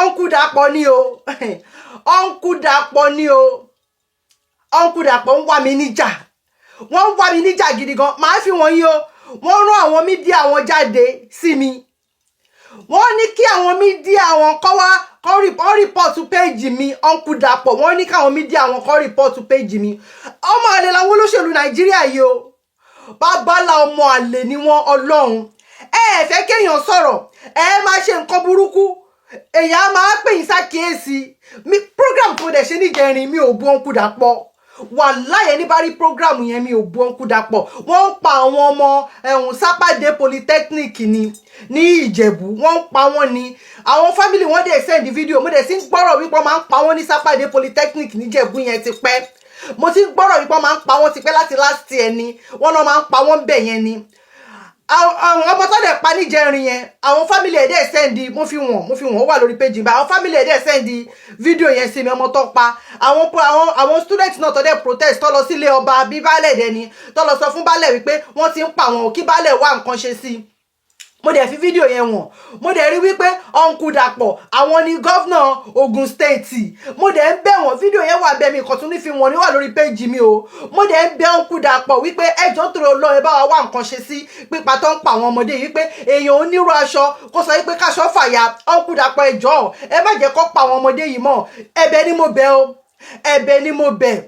Uncle Dapo ni o. Uncle Dapo ni o. Uncle Dapo ń wá mi níjà. Wọ́n wá mi níjà gidi gan. Màá fi wọ́n yín o. Wọ́n rán àwọn mídíà wọn jáde sí mi. Wọ́n ní kí àwọn mídíà wọn kó report page mi. Uncle Dapo wọ́n ní káwọn mídíà wọn kó report page mi. Ọmọ àlè làwọn olóṣèlú Nàìjíríà yìí o. Bàbálà ọmọ àlè ni wọ́n Ọlọ́run. Ẹ fẹ́ kéèyàn sọ̀rọ̀. Ẹ máa ṣe nǹkan burúkú. Èyàn máa pè yín sákìyèsí. Mi program tó dẹ̀ ṣe níjẹrin mi ò bu Uncle Dapo. Wàláhì ẹni bá rí program yẹn mi ò bu Uncle Dapo. Wọ́n ń pa àwọn ọmọ Sápàdé Polytechnic ní Ìjẹ̀bú. Wọ́n ń pa wọ́n ni. Àwọn family wọ́n dẹ̀ send video. Mo dẹ̀ sì ń gbọ́rọ̀ wípé wọ́n máa ń pa wọ́n ní Sápàdé Polytechnic ní Ìjẹ̀bú yẹn ti pẹ́. Mo ti ń gbọ́rọ̀ wípé wọ́n máa ń pa wọ́n ti pẹ́ láti last year ni. Wọ́n náà máa ń pa wọ́n bẹ̀ yẹn ni. Àwọn ọmọ tó dẹ̀ pa níjẹrin yẹn, àwọn family ẹ̀ dẹ̀ send mo fi wọ́n wà lórí page bá. Àwọn family ẹ̀ dẹ̀ send video yẹn sí mi ọmọ tó pa. Àwọn student náà tó dẹ̀ protest tó lọ sílé ọba bí baálẹ̀ dẹ̀ ni. Tó lọ sọ fún baálẹ̀ wípé wọ́n ti ń pa wọn kí baálẹ̀ wá nǹkan ṣe sí. Mo dẹ̀ fi video yẹn wọ̀n. Mo dẹ̀ rí wípé Uncle Dapo àwọn ni governor Ogun State. Mo dẹ̀ ń bẹ̀ wọ́n video yẹn wà bẹ̀ mi kan tún ní fi wọ́n ní wà lórí page mi o. Mo dẹ̀ ń bẹ̀ Uncle Dapo wípé ẹjọ́ tó lọ ẹ bá wa wá nǹkan ṣe sí pípa tó ń pa àwọn ọmọdé yìí pé èèyàn onírú aṣọ kó sọ wípé káṣọ fàyà. Uncle Dapo ẹjọ́ ẹ má jẹ́ kó pa àwọn ọmọdé yìí mọ́. Ẹ̀bẹ̀ ni mo bẹ̀ o. Ẹ̀bẹ̀ ni mo bẹ̀.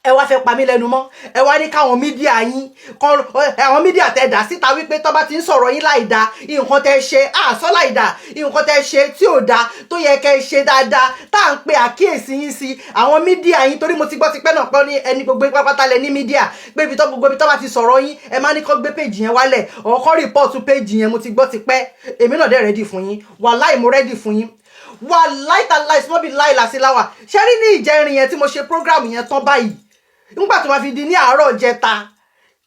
Ẹ wá fẹ́ pa mí lẹ́nu mọ́. Ẹ wá ní káwọn mídíà yín àwọn mídíà tẹ́ dá síta wípé tó bá ti ń sọ̀rọ̀ yín láìda nǹkan tẹ́ ṣe sọ láìda nǹkan tẹ́ ṣe tí ò dá tó yẹ kẹ́ ṣe dáadáa tá à ń pe àkíyèsí yín sí àwọn mídíà yín torí mo ti gbọ́ ti pẹ́ náà pé ní ẹni gbogbo pátá lẹ ní mídíà pé gbogbo ibi tó bá ti sọ̀rọ̀ yín ẹ má ní kó gbé péjì yẹn wálẹ̀ ọ̀kọ́ rìpọ́ọ̀tù péjì yẹn mo ti gbọ́ ti pẹ́ èmi náà dẹ̀ rẹ́dì fún yín wàláì mo rẹ́dì fún yín wàláì tàláì small bit láì làsíláwà ṣe rí ní ìjẹrin yẹn tí mo ṣe program yẹn tán báyìí nígbà tó máa fi di ní àárọ̀ jẹta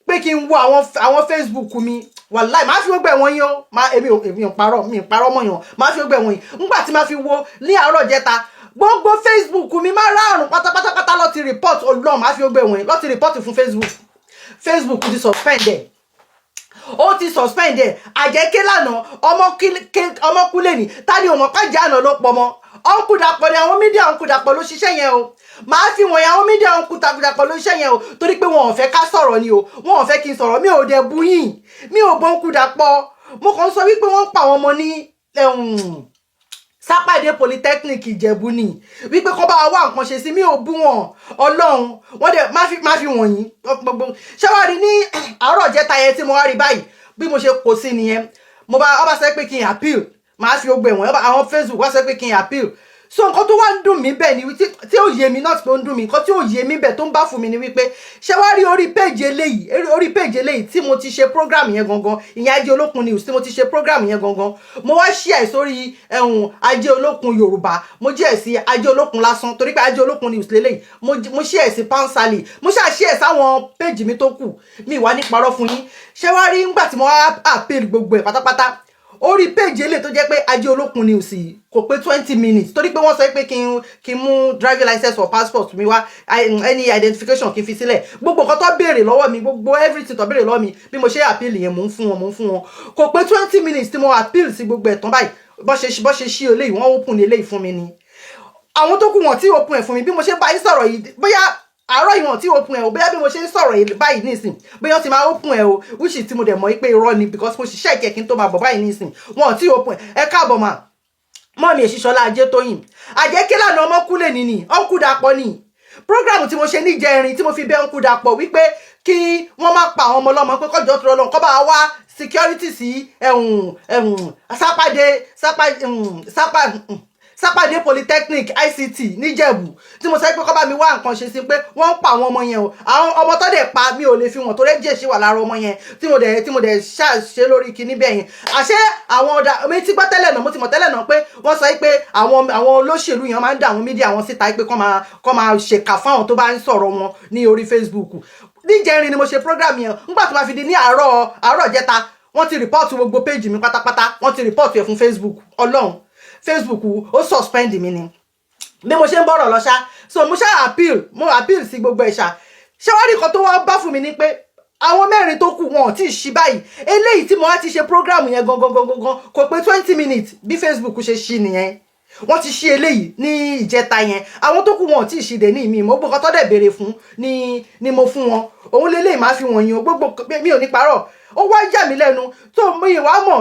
pé kí n wo àwọn Facebook mi wàláì máa fi gbogbo ẹ̀wọ̀n yín o èmi ò parọ́ mi parọ́ mọ́ yàn máa fi gbogbo ẹ̀wọ̀n yín nígbà tí máa fi wo ní àárọ̀ jẹta gbogbo Facebook mi máa rárùn pátápátá lọ ti report Ọlọ́run máa fi gbogbo ẹ̀wọ̀n yín lọ ti report fún Facebook ti suspend ẹ̀ ó ti suspend ẹ̀ àjẹké lánàá ọmọ kúlẹ̀ ní tani ọmọ kájà àná ló pọ̀ mọ́ Uncle Dapo ni àwọn mídíà Uncle Dapo ló ṣiṣẹ́ yẹn o máa fi wọ̀nyí àwọn mídíà Uncle Dapo ló ṣiṣẹ́ yẹn o torí pé wọn ò fẹ́ ká sọ̀rọ̀ ni o wọn ò fẹ́ kí n sọ̀rọ̀ mi ò dẹ̀ bú yín mi ò bọ́ Uncle Dapo mo kàn sọ wípé wọ́n ń pa àwọn ọmọ ní Sápàdé Polytechnic Ìjẹ̀bú ni wípé kó bá wá nǹkan ṣe sí mi ò bú wọn Ọlọ́run wọ́n dẹ̀ má fi wọ̀nyí ṣé wàá rí ní àárọ̀ jẹta yẹn tí mo wá rí báyìí bí mo ṣe kò sí nìyẹn ọba sọ pé kí n appeal máa fi ogbè wọ̀nyí àwọn Facebook wá sọ pé kí n appeal so nǹkan tó wá ń dùn mí bẹ́ẹ̀ ni tí ó yé mi náà tó ń dùn mí nǹkan tí ó yé mi bẹ́ẹ̀ tó ń bá fún mi ni wípé ṣé wá rí orí péjì eléyìí tí mo ti ṣe program yẹn gangan ìyẹn Ajé Olókun news tí mo ti ṣe program yẹn gangan mo wá share sórí Ajé Olókun Yorùbá mo jẹ́ sí Ajé Olókun lásán torí pé Ajé Olókun news lélẹ́yìí mo share sí Pansali mo share sáwọn péjì mi tó kù mi wá ní parọ́ fún yín ṣé wá rí nígbà tí mo wá appeal gbogbo ẹ̀ pátápátá orí péjì eléyìí tó jẹ́ pé Ajé Olókun news kò pé 20 minutes torí pé wọ́n sọ pé kí n mú driving license or passport mi wá any identification kí n fi sílẹ̀ gbogbo nǹkan tó béèrè lọ́wọ́ mi gbogbo everything tó béèrè lọ́wọ́ mi bí mo ṣe appeal yẹn mò ń fún wọn kò pé 20 minutes tí mo appeal sí gbogbo ẹ̀tàn báyìí bó ṣe ṣí eléyìí wọ́n open eléyìí fún mi ni àwọn tó kù wọ́n tí open ẹ̀ fún mi bí mo ṣe bá yín sọ̀rọ̀ yìí bóyá àárọ̀ ìwọ̀n tí open ẹ̀ o bóyá bí mo ṣe ń sọ̀rọ̀ báyìí nísìn bóyá ti máa open ẹ̀ o which tí mo dẹ̀ mọ̀ pé irọ́ ni because mo ṣiṣẹ́ ìkẹ́kí tó máa bọ̀ báyìí nísìn wọn tí open ẹ̀ káàbọ̀ mà mọ́ mi Èṣìṣọ́lá Ajétóyìn àjẹké lánàá ọmọ kúlẹ̀ nìní Uncle Dapo ni program tí mo ṣe níjẹrin tí mo fi bẹ̀ Uncle Dapo wípé kí wọ́n má pa àwọn ọmọ ọlọ́mọ pé kọjọ́ tó lọ́n kọ́ bá wá security sí Sápàdé Polytechnic ICT níjẹ̀bú tí mo sọ pé kó bá mi wá nǹkan ṣe sí pé wọ́n ń pa àwọn ọmọ yẹn o àwọn ọmọ tó dẹ̀ pa mi ò lè fi wọ́n tó rẹ́jẹ̀ ṣe wà lára ọmọ yẹn tí mo dẹ̀ ṣe lórí kinní bẹ́ẹ̀ yẹn àṣé àwọn ọ̀dà mi ti gbọ́ tẹ́lẹ̀ náà mo ti mọ̀ tẹ́lẹ̀ náà pé wọ́n sọ pé àwọn olóṣèlú yẹn máa ń dá àwọn mídíà wọn síta pé kó máa ṣèkà fáwọn tó bá ń sọ̀rọ̀ wọn ní orí Facebook níjẹrin ni mo ṣe program yẹn nígbà tó máa fi di ní àárọ̀ jẹta wọ́n ti report gbogbo page mi pátápátá wọ́n ti report ẹ̀ fún Facebook Ọlọ́run Facebook ó suspend mi ni bí mo ṣe ń bọ̀rọ̀ lọ ṣá so mo appeal sí gbogbo ẹ̀ṣà ṣé wá rí nǹkan tó wá bá fún mi ni pé àwọn mẹ́rin tó kù wọn ò tí ì ṣí báyìí eléyìí tí mo wá ti ṣe program yẹn gangan kò pé 20 minutes bí Facebook ṣe ṣí nìyẹn wọ́n ti ṣí eléyìí ní ìjẹta yẹn àwọn tó kù wọn ò tí ì ṣì dé ní ìmí mo gbogbo tó dẹ̀ béèrè fún ni mo fún wọn òun lélẹ́yìí máa fi wọ̀nyí o gbogbo mi ò ní parọ́ ó wá yà mí lẹ́nu tó mi ìwà mọ̀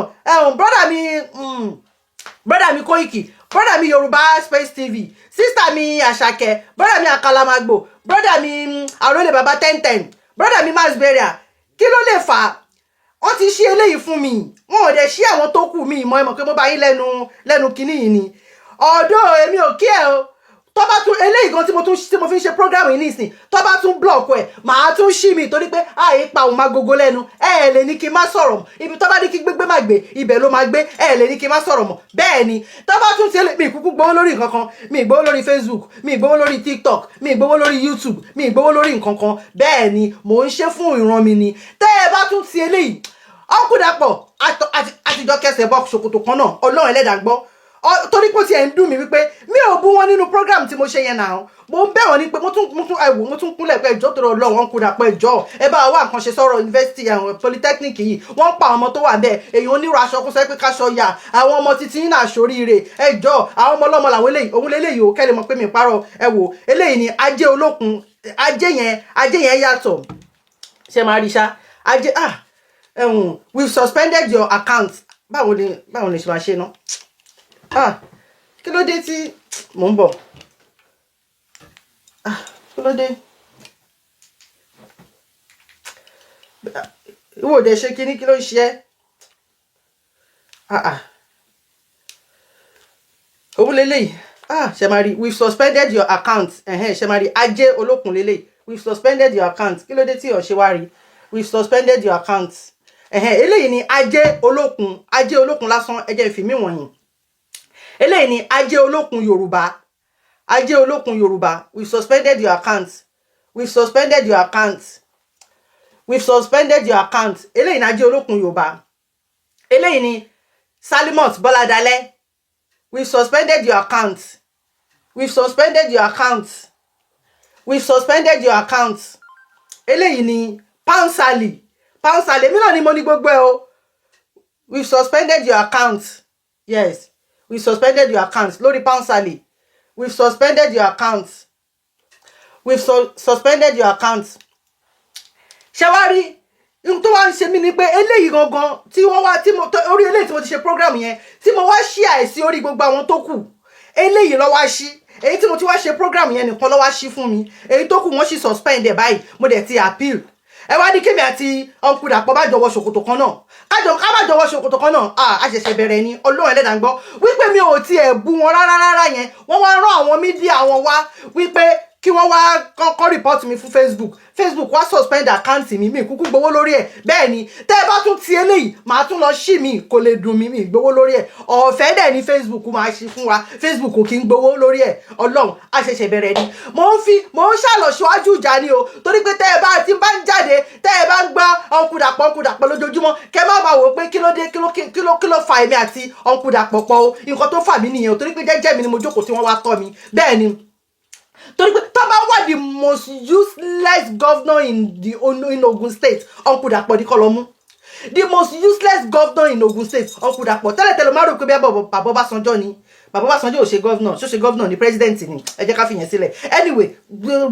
brother mi Koiki brother mi Yorùbá Space TV sister mi Àṣàkẹ́ brother mi Àkàlàmàgbò brother mi Àrólé baba 1010 brother mi Masberia kí ló lè fà á wọ́n ti ṣí eléyìí fún mi wọn ò dẹ̀ ṣí àwọn tó kù mi ìmọ̀ ẹ̀mọ̀ pé mo bá yín lẹ́nu kínní yìí ni ọ̀dọ́ èmi ò kí ẹ o tó bá tún eléyìí gan tí mo fi ń ṣe program yìí nísìn tó bá tún block ẹ màá tún ṣí mi torí pé àìpa òun máa gogo lẹ́nu ẹ lè ní kí n má sọ̀rọ̀ mọ́ ibi tó bá ní kí gbégbé má gbé ibẹ̀ ló máa gbé ẹ lè ní kí n má sọ̀rọ̀ mọ́ bẹ́ẹ̀ ni tó bá tún ṣe mi kúkú gbowó lórí nǹkan kan mi gbowó lórí Facebook mi gbowó lórí TikTok mi gbowó lórí YouTube mi gbowó lórí nǹkan kan bẹ́ẹ̀ ni mò ń ṣe fún ìran mi ni tẹ́ ẹ bá tún ti eléyìí ọkùdàpọ̀ àtijọ́ kẹsẹ̀ bọ́ ṣòkòtò kan náà Ọlọ́run ẹlẹ́dàá gbọ́ torí pé ó ti ẹ̀ ń dùn mí wípé mi ò bú wọn nínú program tí mo ṣe yẹn náà mo ń bẹ̀ wọ́n ní pé mo tún kúnlẹ̀ pé ẹjọ́ tó rọ Ọlọ́run wọn kúdà pé ẹjọ́ ẹ bá wá nǹkan ṣe sọ̀rọ̀ yunifásitì àwọn polytechnic yìí wọ́n pa àwọn ọmọ tó wà bẹ́ẹ̀ èyàn onírò aṣọ kó sọ pé káṣọ yà àwọn ọmọ títí yín náà ṣoríire ẹjọ́ àwọn ọmọ ọlọ́mọ làwọn eléyìí òun leléyìí ò kẹ́lẹ́ mọ̀ pé mi parọ́ ẹ wò eléyìí ni ajé olókun ajé yẹn yàtọ̀ ṣe máa rí ṣá ajé we've suspended your account báwo ni ṣe máa ṣe náà kí ló dé tí mò ń bọ̀ kí ló dé ìwọ òde ṣe kíní kí ló ń ṣe ẹ́ òun lélẹ́yìí ṣe máa rí we've suspended your account ṣe máa rí ajé olókun lélẹ́yìí we've suspended your account kí ló dé tí ọ̀ ṣe wá rí we've suspended your account eléyìí ni ajé olókun lásán ẹ jẹ́ ìfìmí wọ̀nyí eléyìí ni ajé olókun Yorùbá we've suspended your account eléyìí ni ajé olókun Yorùbá eléyìí ni Salimot Bọ́ládalẹ́ we've suspended your account eléyìí ni Paunsally èmi náà ni mo ní gbogbo ẹ o we've suspended your account yes we suspended your account lórí Paunsally we've suspended your account ṣé wá rí n tó wá ń ṣe mí ni pé eléyìí gangan tí wọ́n wá orí eléyìí tí mo ti ṣe program yẹn tí mo wá ṣí àìsí orí gbogbo àwọn tó kù eléyìí ló wá ṣí èyí tí mo ti wá ṣe program yẹn nìkan ló wá ṣí fún mi èyí tó kù wọ́n ṣì suspend ẹ̀ báyìí mo dẹ̀ ti appeal ẹ wá ní kémi àti Uncle Dapo bá jọwọ́ ṣòkòtò kan náà ká bá jọwọ́ ṣòkòtò kan náà a ṣẹ̀ṣẹ̀ bẹ̀rẹ̀ ni Ọlọ́run ẹlẹ́dàá gbọ́ wípé mi ò tiẹ̀ bú wọn rárá yẹn wọ́n wá rán àwọn mídíà wọn wá wípé kí wọ́n wá kọ́kọ́ report mi fún Facebook wá suspend account mi kúkú gbowó lórí ẹ̀ bẹ́ẹ̀ ni tẹ́ ẹ bá tún ti eléyìí màá tún lọ ṣí mi kò lè dùn mí gbowó lórí ẹ̀ ọ̀fẹ́ dẹ̀ ni Facebook máa ṣí fún wa Facebook kò kí ń gbowó lórí ẹ̀ Ọlọ́run a ṣẹ̀ṣẹ̀ bẹ̀rẹ̀ ni mò ń ṣàlọ̀ ṣíwájú ìjà ni o torí pé tẹ́ ẹ bá ti bá ń jáde tẹ́ ẹ bá ń gbọ́ Uncle Dapo lójoojúmọ́ kẹ́ má máa wò pé kí ló fa èmi àti Uncle Dapo pọ̀ o nǹkan tó fà mí nìyẹn o torí pé jẹ́jẹ́ mi ni mo jókòó tí wọ́n wá tọ́ mi bẹ́ẹ̀ ni torí pé tó bá wà the most useless governor in Ogun State Uncle Dapo ní kọlọmú the most useless governor in Ogun State Uncle Dapo tẹ́lẹ̀tẹ́lẹ̀ máa rò pé bí bàbá Ọbásanjọ́ ni bàbá Ọbásanjọ́ ò ṣe governor ṣó ṣe governor ni president ni ẹ jẹ́ ká fi yẹn sílẹ̀ anyway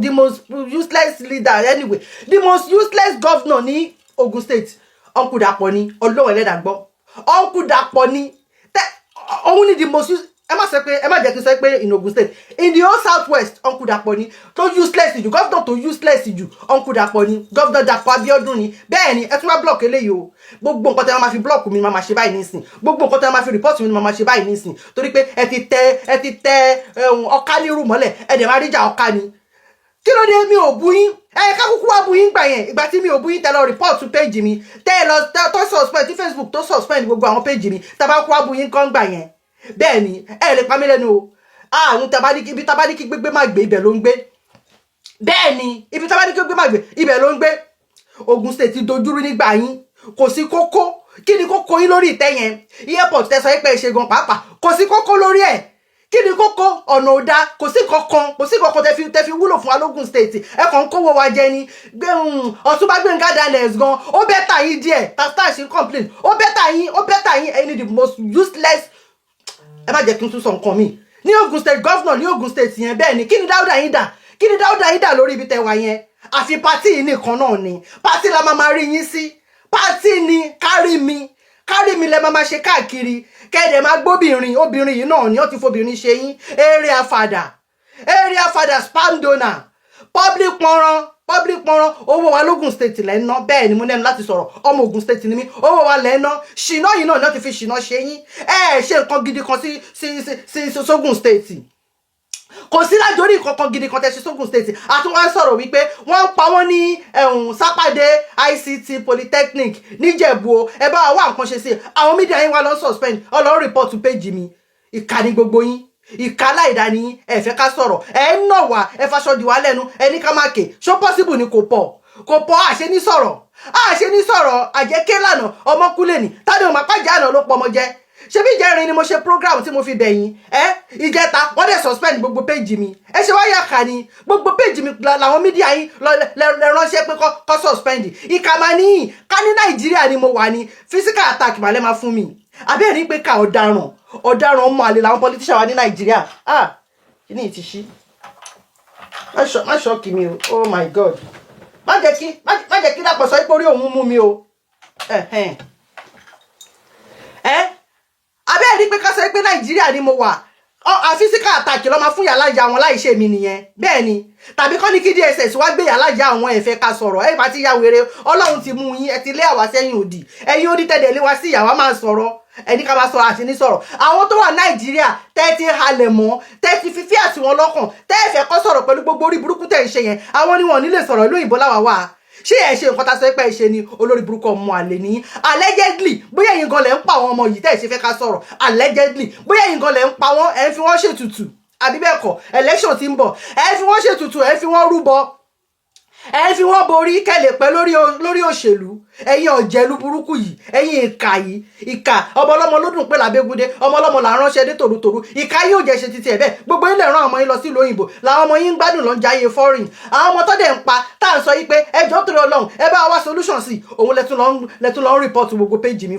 the most useless leader anyway the most useless governor ní Ogun State Uncle Dapo ni Ọlọ́run ẹlẹ́dàá gbọ́ Uncle Dapo ni òun ni the most ẹ má jẹ́ kí n sọ pé in Ogun State in the whole southwest Uncle Dapo ni tó useless jù governor tó useless jù Uncle Dapo ni governor Dapo Abiodun ni bẹ́ẹ̀ ni ẹ tún wá block eléyìí o gbogbo nǹkan tí wọ́n máa fi block mi máa ṣe báyìí nísìn gbogbo nǹkan tí wọ́n máa fi report mi máa ṣe báyìí nísìn torí pé ẹ ti tẹ ọ̀ká ní irú mọ́lẹ̀ ẹ dẹ̀ máa rí ìjà ọ̀ká ni kí ló dé mi ò bú yín ká kúkú wá bú yín gbà yẹn ìgbà tí mi ò bú yín tẹ lọ report page mi tẹ lọ tó suspend tí Facebook tó suspend gbogbo àwọn page mi tá bá kú wá bú yín kán gbà yẹn bẹ́ẹ̀ ni ẹ lè pa mí lẹ́nu o àwọn ibi tabadiki gbégbé má gbé ibẹ̀ ló ń gbé bẹ́ẹ̀ ni ibi tabadiki gbégbé má gbé ibẹ̀ ló ń gbé Ogun State ti dojúrú nígbà yín kò sí kókó kí ni kókó yín lórí ìtẹ́ yẹn airport tẹ sọ pé ṣe gan pàápàá kò sí kókó lórí ẹ̀ kí ni kókó ọ̀nà òda kò sí kankan tẹ fi wúlò fún Olokun State ẹ kàn ń kówó wa jẹ ni Ọ̀túnba Gbénga Daniels gan ó bẹ́tà yín díẹ̀ tata ṣe complain ó bẹ́tà yín ẹni the most useless ẹ má jẹ́ kí n tún sọ nǹkan mi ní Ogun State governor ní Ogun State yẹn bẹ́ẹ̀ ni kí ni Dáúdà yín dà kí ni Dáúdà yín dà lórí ibi tẹwà yẹn àfi pátì yìí nìkan náà ni pátì la máa rí yín sí pátì ni kárí mi lẹ máa ṣe káàkiri kẹ́ẹ̀dẹ̀ máa gbóbìnrin obìnrin yìí náà ni ó ti fobìnrin ṣe yín area father spam donor public pọ́nrán owó wa lógun State lẹ́ná bẹ́ẹ̀ ni mo nẹ́nu láti sọ̀rọ̀ ọmọ Ogun State ni mí owó wa lẹ́ná ṣìnà yìí náà ni wọ́n ti fi ṣìnà ṣe yín ṣe nǹkan gidi kan sí sógun State kò sí lájorí kankan gidi kan tẹ́ ṣe sógun State àtúnwá sọ̀rọ̀ wípé wọ́n ń pa wọ́n ní sápàdé ICT Polytechnic níjẹ̀bú o ẹ bá wá nǹkan ṣe sí àwọn mídíà yín wá lọ suspend ọlọ́run report page mi ìkànnì gbogbo yín ìka láìdá ni ẹ fẹ́ ká sọ̀rọ̀ ẹ ń nà wá ẹ faṣọ dì wá lẹ́nu ẹ ní ká má ké ṣó possible ni kò pọ̀ àṣẹ ní sọ̀rọ̀ àjẹké lànà ọmọkúlẹ̀ ní tádé ọmọ apájà àná ló pọmọ jẹ ṣé bí ìjẹrin ni mo ṣe program tí mo fi bẹ̀yìn ìjẹta wọ́n dẹ̀ suspend gbogbo péjì mi ẹ ṣe wáyà kà ní gbogbo péjì mi làwọn mídíà yín lẹ ránṣẹ́ pé kọ́ suspend ìkà máa níyìn ká ní Nàìjíríà ni mo wà ní physical attack màlẹ́ máa fún mi àbẹ́ẹ̀rí pé ká ọ̀daràn ọmọ àlè làwọn politician wa ní Nàìjíríà kí ni ìtì ṣí má ṣọ́ọ̀kì mi o oh my god má jẹ́ kí Dàpọ̀ sọ pé orí òun mú mi o abẹ́ẹ̀rí pé ká sọ pé Nàìjíríà ni mo wà physical attack ló máa fún yàlájà àwọn láìṣe mi nìyẹn bẹ́ẹ̀ ni tàbí kọ́ ní kí DSS wá gbé yàlájà àwọn ẹ̀fẹ́ ká sọ̀rọ̀ ẹ̀ bá ti ya wèrè Ọlọ́run ti mú yín ẹ ti lé àwa sẹ́yìn òdì ẹ̀yin òdì tẹ̀dẹ̀ lé wa sí ìyàwó máa sọ̀rọ̀ ẹni ká máa sọ̀rọ̀ àti ní sọ̀rọ̀ àwọn tó wà Nàìjíríà tẹ́ ti halẹ̀ mọ́ tẹ́ ti fífí àti wọn lọ́kàn tẹ́ ẹ̀fẹ́ kọ́ sọ̀rọ̀ pẹ̀lú gbogbo orí burúkú tẹ̀ ń ṣe yẹn àwọn ni wọn ò ní lè sọ̀rọ̀ ìlú òyìnbó láwa wà ṣé ẹ ṣe nǹkan tá a sọ pé ẹ ṣe ni olórí burúkú ọmọ àlè ní allegedly bóyá ẹ̀yin gan lẹ ń pa àwọn ọmọ yìí tẹ́ ẹ ṣe fẹ́ ká sọ̀rọ̀ allegedly bóyá ẹ̀yin gan lẹ ń pa wọ́n ẹ ń fi wọ́n ṣètùtù àbí bẹ́ẹ̀ kọ́ election ti ń bọ̀ ẹ fi wọ́n ṣètùtù ẹ fi wọ́n rúbọ ẹ fi wọ́n borí kẹ́lẹ̀ pẹ́ lórí òṣèlú ẹ̀yin ọ̀jẹ̀lú burúkú yìí ẹ̀yin ìkà ọmọ ọlọ́mọ lódùn pé làbẹ́gúdé ọmọ ọlọ́mọ là ń ránṣẹ́ dé tòrútòrú ìkà yóò jẹ́ ṣe títí ẹ̀ bẹ́ẹ̀ gbogbo ilẹ̀ rán ọmọ yín lọ sílùú òyìnbó làwọn ọmọ yín ń gbádùn lọ ń jayé foreign àwọn ọmọ tó dẹ̀ ń pa tá à ń sọ yí pé ẹjọ́ torí Ọlọ́run ẹ bá wá solution sí òun lẹ́tún lọ ń report gbogbo page mi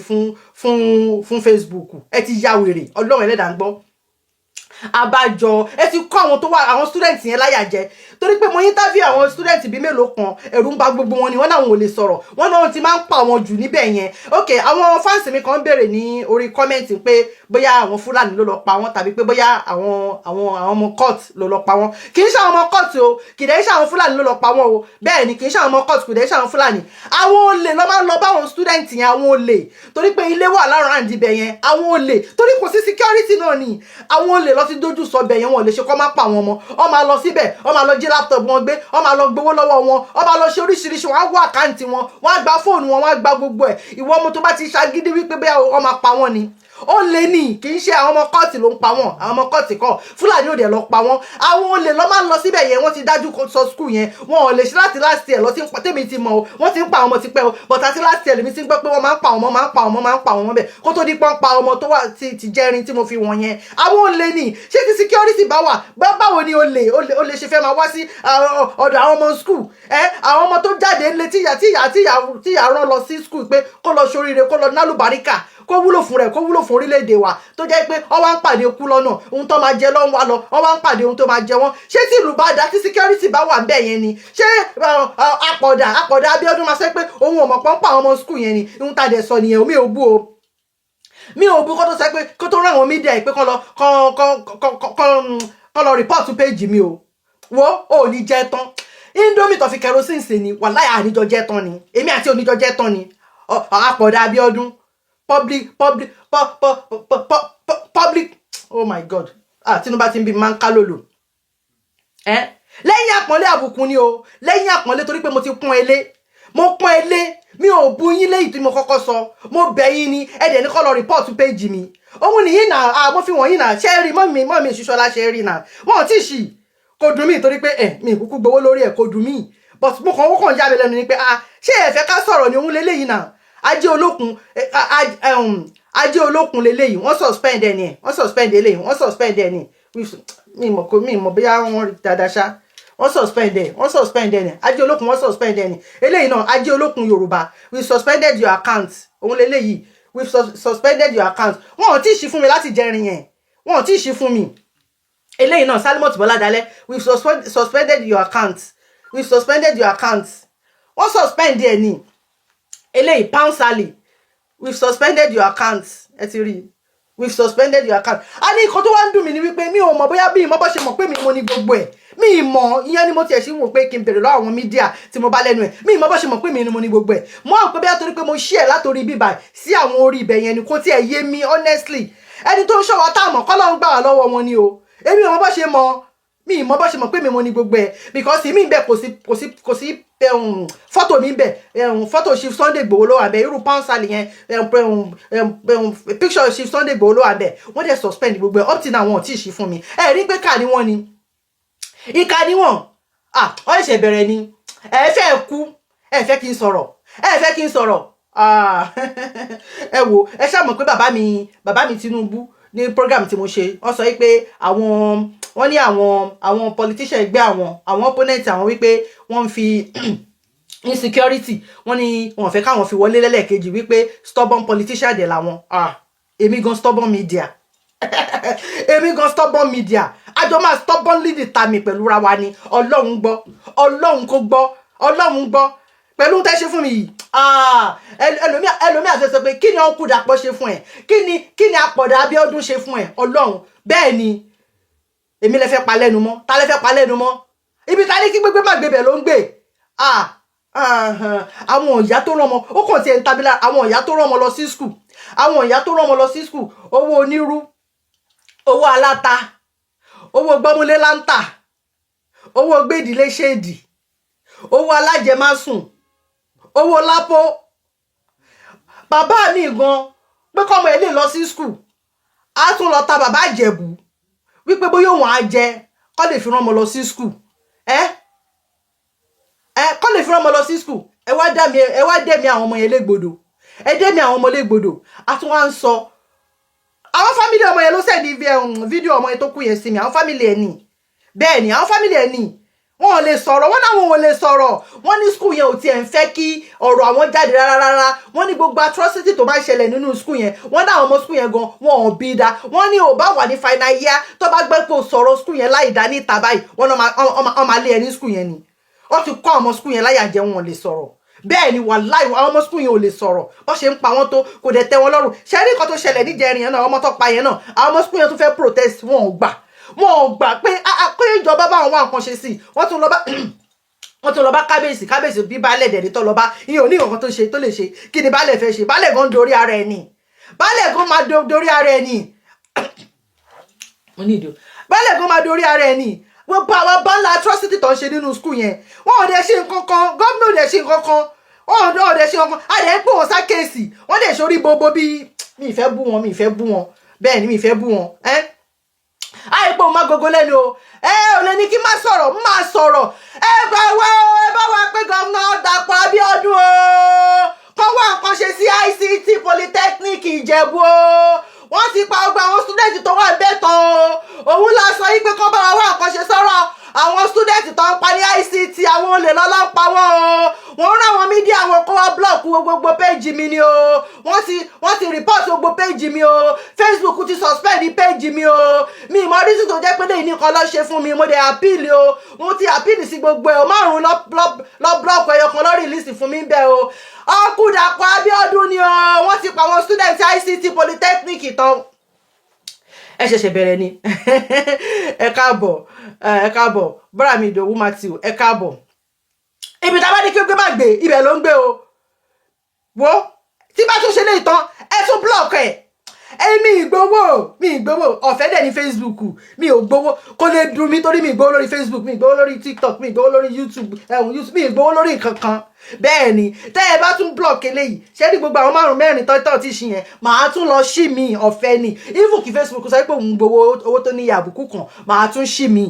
fún Facebook ẹ ti ya wèrè Ọlọ́run ẹlẹ́dàá ń gbọ́ abájọ ẹ ti kọ́ àwọn tó wà àwọn students yẹn láyà jẹ torí pé mo interview àwọn students bíi mélòó kan ẹ̀rù ń bà gbogbo wọn ni wọ́n náà wọn ò lè sọ̀rọ̀ wọ́n náà ti máa ń pa àwọn jù níbẹ̀ yẹn ok àwọn fans mi kan béèrè ní orí comment pé bóyá àwọn Fúlàní ló lọ pa wọ́n tàbí pé bóyá àwọn ọmọ court ló lọ pa wọ́n kì í ṣe àwọn ọmọ court o kì í dẹ̀ ṣe àwọn Fúlàní ló lọ pa wọ́n o bẹ́ẹ̀ ni kì í ṣe àwọn ọmọ court kì í dẹ̀ ṣe àwọn Fúlàní àwọn olè ló máa ń lọ bá àwọn students yẹn àwọn olè torí pé ilé wà lára àǹdíbẹ̀ yẹn àwọn olè torí kò sí security náà ni àwọn olè lọ ti dojú sọ bẹ̀ yẹn wọn lè ṣe kọ́ máa pa àwọn ọmọ ọ máa lọ síbẹ̀ ọ máa lọ jí laptop wọn gbé ọ máa lọ gbowó lọ́wọ́ wọn ọ máa lọ ṣe oríṣiríṣi wọn á wọ àkáǹtì wọn wọn á gba fóònù wọn wọn á gba gbogbo ẹ̀ ìwọ ọmọ tó bá ti ṣagídí wípé bẹ́ẹ̀ ọ máa pa wọn ni ó lè ní kì í ṣe àwọn ọmọ kọ́ọ̀tì ló ń pa wọ́n àwọn ọmọ kọ́ọ̀tì kọ́ Fúlàní ò dẹ̀ lọ pa wọ́n àwọn olè lọ́ máa ń lọ síbẹ̀ yẹn wọ́n ti dájú sọ skul yẹn wọn ò lè ṣe láti last year lọ sí tèmi ti mọ̀ o wọ́n ti ń pa àwọn ọmọ ti pẹ́ o but àti last year lèmi ti ń gbọ́ pé wọ́n máa ń pa ọmọ máa ń pa ọmọ bẹ́ẹ̀ kó tó di pọ́n pa ọmọ tó wà ti jẹ́rin tí mo fi wọ̀n yẹn àwọn olè ní ṣé ti security bá wà báwo ni olè ṣe fẹ́ máa wá sí ọ̀dọ̀ àwọn ọmọ skul àwọn ọmọ tó jáde ńlẹ̀ tíyà rán lọ sí skul pé kó lọ ṣoríire kó lọ nálùbáríkà kó wúlò fún rẹ̀ kó wúlò fún orílẹ̀-èdè wa tó jẹ́ pé wọ́n wá ń pàdé ikú lọ́nà ohun tó máa jẹ lọ́n wá lọ wọ́n wá ń pàdé ohun tó máa jẹ wọ́n ṣé tí ìlú bá dá tí security bá wà bẹ́ẹ̀ yẹn ni ṣé àpọ̀dà Abiodun máa sọ pé òun ò mọ̀ pọ́npọ́ àwọn ọmọ skul yẹn ni ohun tá a dẹ̀ sọ nìyẹn mi ò bú kó tó sọ pé kó tó rán àwọn mídíà yìí pé kọ́ lọ report page mi o wo ò ní jẹ́ tán Indomie tó fi kerosene sè ni wàláhì àníjọ jẹ́ tán ni èmi àti oníjọ jẹ́ tán ni àpọ̀dà Abiodun public oh my god Tinubu ti ń bí máa ń ká lòlò lẹ́yìn àpọ́nlé àbùkù ni o lẹ́yìn àpọ́nlé torí pé mo ti pọ́n ẹlé mi ò bú yín léyìí tí mo kọ́kọ́ sọ mo bẹ̀ yín ni ẹ̀dẹ̀ ní kọ́ lọ report page mi òun nìyí náà mo fi wọ̀nyí náà ṣe rí mọ́ mi ìṣúṣọ́lá ṣe rí náà wọ́n ti ṣì kò dùn mí torí pé mi kúkú gbowó lórí ẹ̀ kò dùn mí but mo kàn yá mi lẹ́nu ni pé ṣé ẹ fẹ́ ká sọ̀rọ̀ ni òun lélẹ́yìn náà Ajé Olókun leléyìí wọ́n suspend ẹni wọ́n suspend eléyìí wọ́n suspend ẹni mi mọ̀ bóyá wọ́n rí dáadáa ṣá wọ́n suspend ẹni Ajé Olókun wọ́n suspend ẹni eléyìí náà Ajé Olókun Yorùbá we suspended your account òun leléyìí we suspended your account wọ́n ò tí ì ṣí fún mi láti jẹrin yẹn wọ́n ò tí ì ṣí fún mi eléyìí náà Salimot Bọ́ládalẹ́ we've suspended your account wọ́n suspend ẹ̀ ní eléyìí Pound Sally we've suspended your account ẹ ti rí we've suspended your account a ní nǹkan tó wá ń dùn mí ni wípé mi ò mọ̀ bóyá bí ìmọ̀ bá ṣe mọ̀ pé mi mo ní gbogbo ẹ̀ mi mọ̀ ìyẹn ni mo tiẹ̀ ṣe ń wò pé kí n bèrè lọ́wọ́ àwọn mídíà tí mo bá lẹ́nu ẹ̀ mi mọ̀ bá ṣe mọ̀ pé mi ni mo ní gbogbo ẹ̀ mo hàn pé bí a torí pé mo share látòrí bíbà sí àwọn orí ibẹ̀ yẹn ni kò tiẹ̀ yé mi honestly ẹni tó ń ṣọwọ́ tá a mọ̀ kọ́lọ́ ń gbà wá lọ́wọ́ wọn ni o èmi ò mọ̀ bá ṣe mọ̀ mi mọ̀ bá ṣe mọ̀ pé mi mo ní gbogbo ẹ̀ because mi bẹ̀ kò sí fọ́tò mi bẹ̀ fọ́tò Chief Sunday Igboho ló wà bẹ̀ irú Pound Sally yẹn picture Chief Sunday Igboho ló wà bẹ̀ wọ́n dẹ̀ suspend gbogbo ẹ̀ up till now wọn ò tí ì ṣí fún mi ẹ rí pé ká ní wọ́n ni ìka ni wọ́n ọ ṣe bẹ̀rẹ̀ ni ẹ fẹ́ kú ẹ fẹ́ kí n sọ̀rọ̀ ẹ wò ẹ ṣáà mọ̀ pé bàbá mi Tinubu ní program tí mo ṣe wọ́n sọ wípé wọ́n ní àwọn politician ẹgbẹ́ àwọn opponent àwọn wípé wọ́n fi insecurity wọ́n ní wọ́n fẹ́ káwọn fi wọlé lẹ́lẹ́kejì wípé stubborn politician dẹ̀ làwọn èmi gan stubborn media àjọ máa stubbornly determine pẹ̀lú ra wa ni Ọlọ́run gbọ́ pẹ̀lú tẹ́ ṣe fún mi yìí ẹlòmíà fẹ́ sọ pé kí ni ọkùn Dàpọ̀ ṣe fún ẹ kí ni Àpọ̀dà Abíọ́dún ṣe fún ẹ Ọlọ́run bẹ́ẹ̀ ni èmi lẹ fẹ́ pa lẹ́nu mọ́ ta lẹ fẹ́ pa lẹ́nu mọ́ ibi ta ní kí gbégbé má gbébẹ̀ ló ń gbé àwọn ìyá tó rán ọmọ ó kàn tiẹ̀ ń tabilá àwọn ìyá tó rán ọmọ lọ sí skul owó onírú owó aláta owó gbọ́múlé láńtà owó gbèdìlé ṣéèdì owó alájẹmásùn owó lápò bàbá mi gan pé kọ́mọ ẹ̀ lè lọ sí skul á tún lọ ta bàbá Ìjẹ̀bú wípé bóyá òun á jẹ kọ́ lè fi rán ọmọ lọ sí skul kọ́ lè fi rán ọmọ lọ sí skul ẹ wá dẹ́mi àwọn ọmọ yẹn légbodò a tún wá ń sọ àwọn fámìlì ọmọ yẹn ló sẹ́ni fídíò ọmọ yẹn tó kú yẹn sí mi àwọn fámìlì ẹ̀ ní bẹ́ẹ̀ ni àwọn fámìlì ẹ̀ ní wọn ò lè sọ̀rọ̀ wọn náà wọn ò lè sọ̀rọ̀ wọn ní skul yẹn ò tiẹ̀ ń fẹ́ kí ọ̀rọ̀ àwọn jáde rárá wọn ní gbogbo atrocity tó bá ń ṣẹlẹ̀ nínú skul yẹn wọn náà ọmọ skul yẹn gan wọn ò bí da wọn ní ò bá wà ní final year tó bá gbẹ́ pé o sọ̀rọ̀ skul yẹn láì dá níta báyìí wọn náà máa lé ẹ ní skul yẹn ni wọn ti kọ́ ọmọ skul yẹn láyà jẹ wọn ò lè sọ̀rọ̀ bẹ́ẹ̀ ni wàláì àwọn ọmọ skul yẹn ò lè sọ̀rọ̀ bó ṣe ń pa wọn tó kò dẹ̀ tẹ́ wọn lọ́rùn ṣe rí nǹkan tó ṣẹlẹ̀ níjẹrin yẹn náà ọmọ tó pa yẹn náà àwọn ọmọ skul yẹn tó fẹ́ protest wọn ò gbà pé ìjọba bá wọn wá nǹkan ṣe sí wọ́n tún lọ bá kábíyèsí bí baálẹ̀ dẹ̀rí tó lọ bá ìyẹn ò ní nǹkan tó lè ṣe kí ni baálẹ̀ fẹ́ ṣe baálẹ̀ gan dorí ara ẹ̀ ni baálẹ̀ gan máa dorí ara ẹ̀ ni wọ́n bá wa bá ńlá atrocity tó ń ṣe nínú skul yẹn wọ́n ò dẹ̀ ṣe nǹkan kan gómìnà ò dẹ̀ ṣe nǹkan kan wọ́n ò dẹ̀ ṣe nǹkan kan a dẹ̀ ń pè wọ́n sákèsì wọ́n dẹ̀ ṣorí bobo bíi mi ìfẹ́ bú wọn bẹ́ẹ̀ ni mi ìfẹ́ bú wọn àìpò má gogo lẹ́nu o ò lè ní kí má sọ̀rọ̀ ẹ bá wa pé gómìnà Dàpọ̀ Abíọ́dún o kọ́ wá nǹkan ṣe sí ICT Polytechnic Ìjẹ̀bú o wọ́n ti pa ọgbà àwọn student tó wà bẹ́ẹ̀ tán o òun la sọ yí pé kọ́ bá wa wá nǹkan ṣe sọ́rọ̀ àwọn student tó ń pa ní ICT àwọn olè lọ́lọ́ ń pa wọ́n o wọ́n rán àwọn mídíà àwọn kó wá block gbogbo péjì mi ni o wọ́n ti report gbogbo péjì mi o Facebook ti suspend péjì mi o mi ìmọ̀ oríṣi tó jẹ́ pé lẹ́yìn nìkan lọ́ ṣe fún mi mo dẹ̀ appeal o mo ti appeal sí gbogbo ẹ̀ o márùn-ún lọ block ẹyọ kan lọ release fún mi bẹ́ẹ̀ o ọkùn Dàpọ̀ Abíọ́dún ni o wọ́n ti pa àwọn student ICT Polytechnic tán ẹ ṣẹ̀ṣẹ̀ bẹ̀rẹ̀ ni ẹ káàbọ̀ bọ́ra mi Ìdòwú Matthew ẹ káàbọ̀ ibi tá a bá ní kí o gbé má gbé ibẹ̀ ló ń gbé o wo tí bá tún ṣe lè tán ẹ tún block ẹ̀ mi ìgbowó ọ̀fẹ́ dẹ̀ ní Facebook mi ò gbowó kó lè dùn mí torí mi ìgbowó lórí Facebook mi ìgbowó lórí TikTok mi ìgbowó lórí YouTube mi ìgbowó lórí nǹkan kan bẹ́ẹ̀ ni tẹ́ ẹ bá tún block eléyìí ṣé ní gbogbo àwọn márùn mẹ́rin tọ́tọ́ tí ṣì yẹn màá tún lọ ṣí mi ọ̀fẹ́ ni even kí Facebook sọ pé òun gbowó owó tó ní àbùkù kan màá tún ṣí mi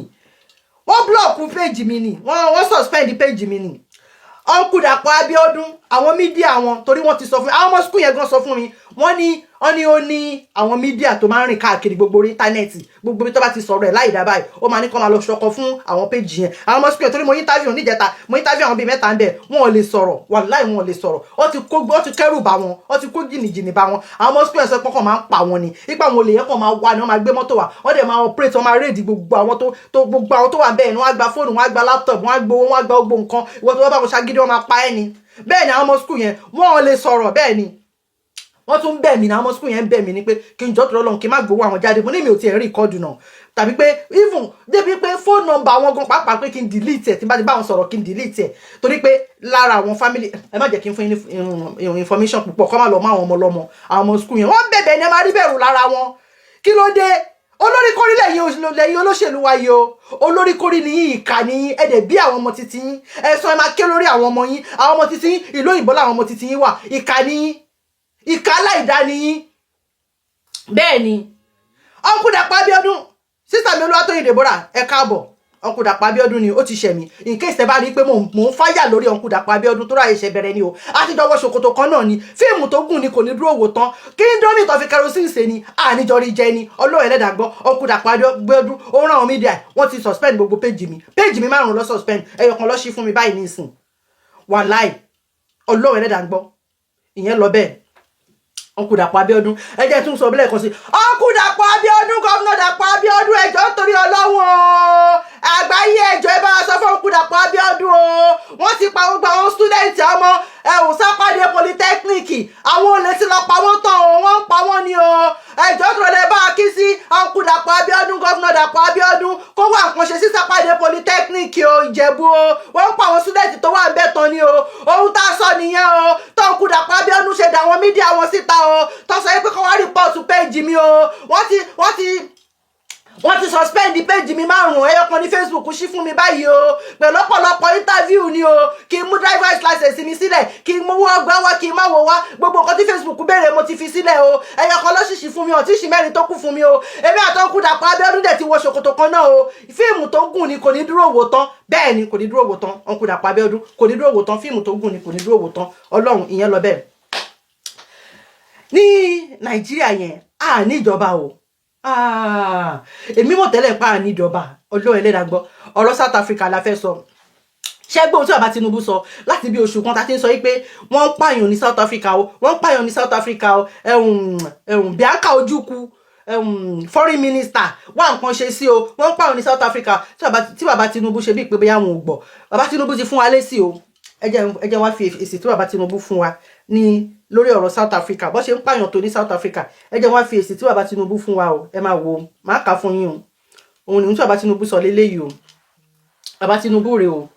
wọ́n block page mi ni wọ́n suspend page mi ni Uncle Dàpọ̀ Abíọ́dún àwọn mídíà wọn torí wọ́n ti sọ fún mi àwọn ọmọ school yẹn gan sọ fún mi wọ́n ní ó ní àwọn mídíà tó máa ń rìn káàkiri gbogbo orí íńtánẹ́ẹ̀tì gbogbo bí tó bá ti sọ̀rọ̀ ẹ̀ láì dá báyìí ó máa ní kó máa lọ ṣọkọ fún àwọn péjì yẹn àwọn ọmọ school yẹn torí mo interview níjẹta mo interview àwọn bíi mẹ́ta ń bẹ̀ wọn ò lè sọ̀rọ̀ wàláì wọn ò lè sọ̀rọ̀ ó ti kẹ́rù bá wọn ó ti kó jìnnìjìnnì bá wọn àwọn ọmọ school yẹn sọ pé kàn máa ń pa wọn ni ipa àwọn olè yẹn kàn máa wá ni wọ́n máa gbé mọ́tò wá wọ́n dẹ̀ máa operate wọ́n máa raid gbogbo àwọn tó wà bẹ́ẹ̀ ni wọ́n á gba fóònù wọ́n á gba laptop wọ́n á gbowó wọ́n á gba gbogbo nǹkan ìwọ tó bá bá wọn ṣagídí wọ́n máa pa ẹ́ ni bẹ́ẹ̀ ni àwọn ọmọ school yẹn wọ́n ò lè sọ̀rọ̀ bẹ́ẹ̀ ni wọ́n tún bẹ̀ mí ní àwọn ọmọ school yẹn bẹ̀ mí ní pé kí n jọ́ tó lọ́lọ́run kí n má gbowó àwọn Jáde mo ní mi ò tiẹ̀ rí ìkọ́dù náà tàbí pé even débi pé phone number wọn gan pàápàá pé kí n delete ẹ̀ tí n bá ti bá wọn sọ̀rọ̀ kí n delete ẹ̀ torí pé lára àwọn family ẹ má jẹ́ kí n fún yín information púpọ̀ kọ́ má lọ mọ́ àwọn ọmọ lọ́mọ àwọn ọmọ school yẹn wọ́n bẹ̀bẹ̀ ní ẹ má rí bẹ̀rù lára wọn kí ló dé olóríkórí lẹ́yìn olóṣèlú wa yìí o olóríkórí ni yín ìkà ni yín ẹ̀dẹ̀ bí àwọn ọmọ titi yín ẹ̀sùn ẹ̀ máa ké lórí àwọn ọmọ yín àwọn ọmọ titi yín ìlú òyìnbó làwọn ọmọ titi yín wà ìkà ni yín ìkà aláìdá ni yín bẹ́ẹ̀ ni Uncle Dapo Abiodun sísà mi Olúwatóyìn Deborah ẹ káàbọ̀ Uncle Dapo Abiodun ni ó ti ṣẹ̀ mí in case ẹ bá rí pé mò ń fáyà lórí Uncle Dapo Abiodun tó ráyè ṣe bẹ̀rẹ̀ ni o àti jọwọ́ ṣòkòtò kan náà ni fíìmù tó gùn ni kò ní dúró wò tán kí n dóní tó fi kerosene ṣe ni àníjọrí jẹ ni Ọlọ́run ẹlẹ́dàá gbọ́ Uncle Dapo Abiodun ó rán àwọn mídíà wọ́n ti suspend gbogbo péjì mi 5 lọ suspend ẹyọ kan lọ ṣí fún mi báyìí nísìn wàláì Ọlọ́run ẹlẹ́dàá gbọ́ ìyẹn lọ bẹ́ẹ̀ Uncle Dapo Abiodun ẹ jẹ́ tún sọ bílẹ̀ kan sí Uncle Dapo Abiodun Gomina Dapo Abiodun ẹjọ́ torí Ọlọ́run àgbáyé ẹjọ́ ẹ bá wa sọ fún Uncle Dapo Abiodun o wọ́n ti pa gbogbo àwọn student ọmọ ẹ̀hùn sápàdé polytechnic àwọn olè ti lọ pa wọ́n tán o wọ́n ń pa wọ́n ni o ẹjọ́ tó lè bá a kí sí Uncle Dapo Abiodun Gomina Dapo Abiodun kó wà nǹkan ṣe sí sápàdé polytechnic o Ìjẹ̀bú o wọ́n ń pa àwọn student tó wà ń bẹ̀ tán ni o ohun tá a sọ nìyẹn o tó Uncle Dapo Abiodun ṣe dà àwọn mídíà wọn síta o tó sọ pé kọ́ wá rìpọ́ọ̀tù péjì mi o wọ́n ti suspend péjì mi 5 ẹyọ kan ní Facebook ṣí fún mi báyìí o pẹ̀lú ọ̀pọ̀lọpọ̀ interview ni o kí n mú driver's license mi sílẹ̀ kí n mú ọgbà wá kí n má wò wá gbogbo nǹkan tí Facebook béèrè mo ti fi sílẹ̀ o ẹyọ kan lọ́ṣìṣì fún mi ọ̀tíṣì 4 tó kù fún mi o èmi àti Uncle Dapo Abiodun dẹ̀ ti wọ ṣòkòtò kan náà o fíìmù tó gùn ni kò ní dúró wò tán bẹ́ẹ̀ ni kò ní dúró wò tán Uncle Dapo Abiodun kò ní dúró wò tán fíìmù tó gùn ni kò ní dúró wò tán Ọlọ́run ìyẹn lọ bẹ́ẹ̀ ní Nàìjíríà yẹn a ní ìjọba o èmi mọ̀ tẹ́lẹ̀ pa níjọba Ọlọ́run ẹlẹ́dàá gbọ́ ọ̀rọ̀ South Africa la fẹ́ sọ ṣẹ́gbọ́n tí bàbá Tinubu sọ láti bí oṣù kan tá ti ń sọ pé wọ́n ń pààyàn ní South Africa o wọ́n ń pààyàn ní South Africa o Bianca Ojukwu foreign minister wá nǹkan ṣe sí o wọ́n ń pààyàn ní South Africa tí bàbá Tinubu ṣe bí pé bóyá wọn ò gbọ́ bàbá Tinubu ti fún wa lésì o ẹ jẹ́ wá fi èsì tí bàbá Tinubu fún wa ní lórí ọ̀rọ̀ South Africa bó ṣe ń pààyàn tó ní South Africa ẹ jẹ́ wá fi èsì tí bàbá Tinubu fún wa o ẹ máa wo máa kà fún yín o òun ni tí bàbá Tinubu sọ léléyìí o bàbá Tinubu rè o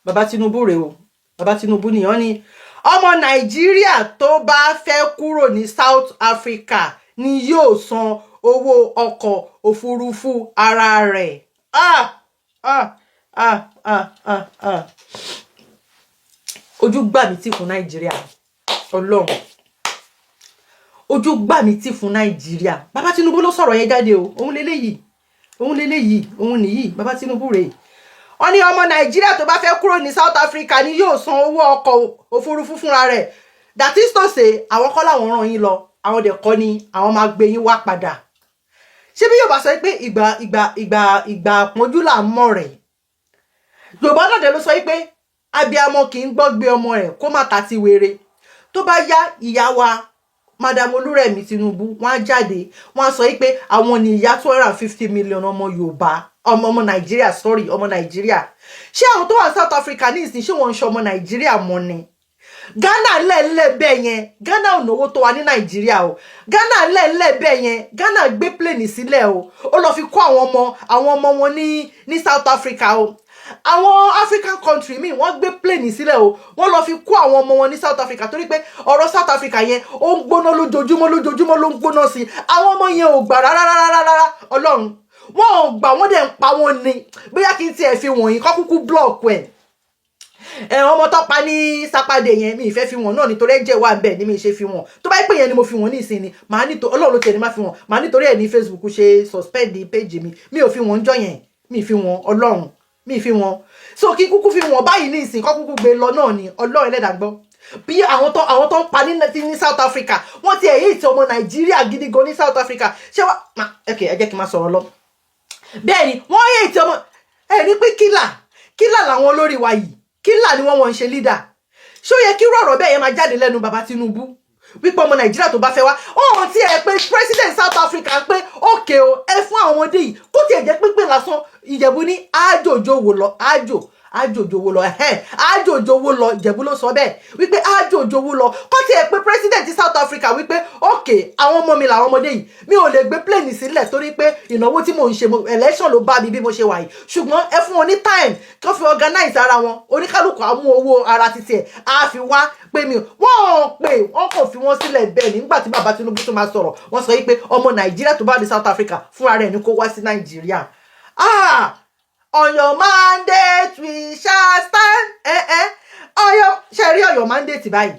bàbá Tinubu rè o bàbá Tinubu nìyẹn ní ọmọ Nàìjíríà tó bá fẹ́ kúrò ní South Africa ni yóò san owó ọkọ̀ òfurufú ara rẹ̀ ojú gbà mí tì fún Nàìjíríà Ọlọ́run ojú gbà mí tì fún Nàìjíríà bàbá Tinubu ló sọ̀rọ̀ yẹn jáde o òun lélẹ́yìí òun nìyí bàbá Tinubu rèé wọ́n ní ọmọ Nàìjíríà tó bá fẹ́ kúrò ní South Africa ni yóò san owó ọkọ̀ òfurufú fúnra rẹ̀ that is to say àwọn kọ́ làwọn ràn yín lọ àwọn dẹ̀ kọ́ ni àwọn máa gbé yín wá padà ṣé bí yóò bá sọ pé ìgbà pọ́njú là ń mọ̀ rẹ̀ Yorùbá náà dẹ̀ ló sọ pé abiyamọ kì í gbọ́ gbé ọmọ rẹ̀ kó má ta ti wèrè tó bá yá ìyá wa Madam Olúrẹ̀mí Tinubu wọ́n á jáde wọ́n á sọ pé àwọn ni ìyá 250 million ọmọ Yorùbá ọmọ Nàìjíríà ọmọ Nàìjíríà ṣé àwọn tó wà South Africa ní ìsìn ṣé wọ́n ń ṣe ọmọ Nàìjíríà mọ́ ni Ghana lẹ́ẹ̀lẹ́ bẹ́ẹ̀ yẹn Ghana ò náwó tó wà ní Nàìjíríà o Ghana lẹ́ẹ̀lẹ́ bẹ́ẹ̀ yẹn Ghana gbé plane sílẹ̀ o ó lọ fi kó àwọn ọmọ wọn ní South Africa o àwọn African country míì wọ́n gbé plane sílẹ̀ o wọ́n lọ fi kó àwọn ọmọ wọn ní South Africa torí pé ọ̀rọ̀ South Africa yẹn ó ń gbóná lójoojúmọ́ ló ń gbóná sí àwọn ọmọ yẹn ò gbà rárá Ọlọ́run wọn ò gbà wọ́n dẹ̀ ń pa wọ́n ni bóyá kí n tiẹ̀ fi wọ̀nyí kọ́ kúkú block ẹ̀ ọmọ tó pa ní sápàdé yẹn mi ìfẹ́ fi wọn náà nítorí ẹ̀jẹ̀ wà bẹ́ẹ̀ ni mi ṣe fi wọn tó bá pè yẹn ni mo fi wọn ní ìsinmi màá nítorí Ọlọ́run ló tiẹ̀ ní má fi wọn màá nítorí ẹ̀ ní Facebook ṣe suspend page mi ò fi wọn jọ yẹn mi fi wọn Ọlọ́run mi fi wọn so kí kúkú fi wọn báyìí ní ìsìn kọ́ kúkú gbé lọ náà ni Ọlọ́run ẹlẹ́dàá gbọ́ bí àwọn tó ń pa ní South Africa wọ́n ti ẹ̀yìn tí ọmọ Nàìjíríà gidi gan ní South Africa ṣé wá ok ẹ jẹ́ kí n máa sọ̀rọ̀ lọ bẹ́ẹ̀ ni wọ́n yẹ̀ tí ọmọ ẹ̀ ní pé kílà làwọn olórí wa yìí kílà ni wọ́n ń ṣe leader ṣó yẹ kí rọ̀rọ̀ bẹ́ẹ̀ yẹn máa jáde lẹ́nu bàbá Tinubu wípé ọmọ Nàìjíríà tó bá fẹ́ wá ọ̀hún tí ẹ pé president South Africa pé òkè o ẹ fún àwọn ọmọdé yìí kó tiẹ̀ jẹ́ pípé lásán Ìjẹ̀bú ní àjòjòwò lọ àjòjòwò lọ àjòjòwò lọ Ìjẹ̀bú ló sọ bẹ́ẹ̀ wípé àjòjòwò lọ kó tiẹ̀ pé president South Africa wípé òkè àwọn ọmọ mi làwọn ọmọdé yìí mi ò lè gbé plane sílẹ̀ torí pé ìnáwó tí mò ń ṣe election ló bá mi bí mo ṣe wà yìí ṣùgbọ́n ẹ fún wọn ní time kó fi organize ara wọn oníkálùkù á mú owó ara títí ẹ̀ á fi wá pé mi wọ́n kò fi wọ́n sílẹ̀ bẹ́ẹ̀ nígbà tí bàbá Tinubu tó máa sọ̀rọ̀ wọ́n sọ wípé ọmọ Nàìjíríà tó bá di South Africa fúnra rẹ̀ ni kó wá sí Nàìjíríà on your mandate we shall stand Ọ̀yọ́ ṣe rí Ọ̀yọ́ mandate báyìí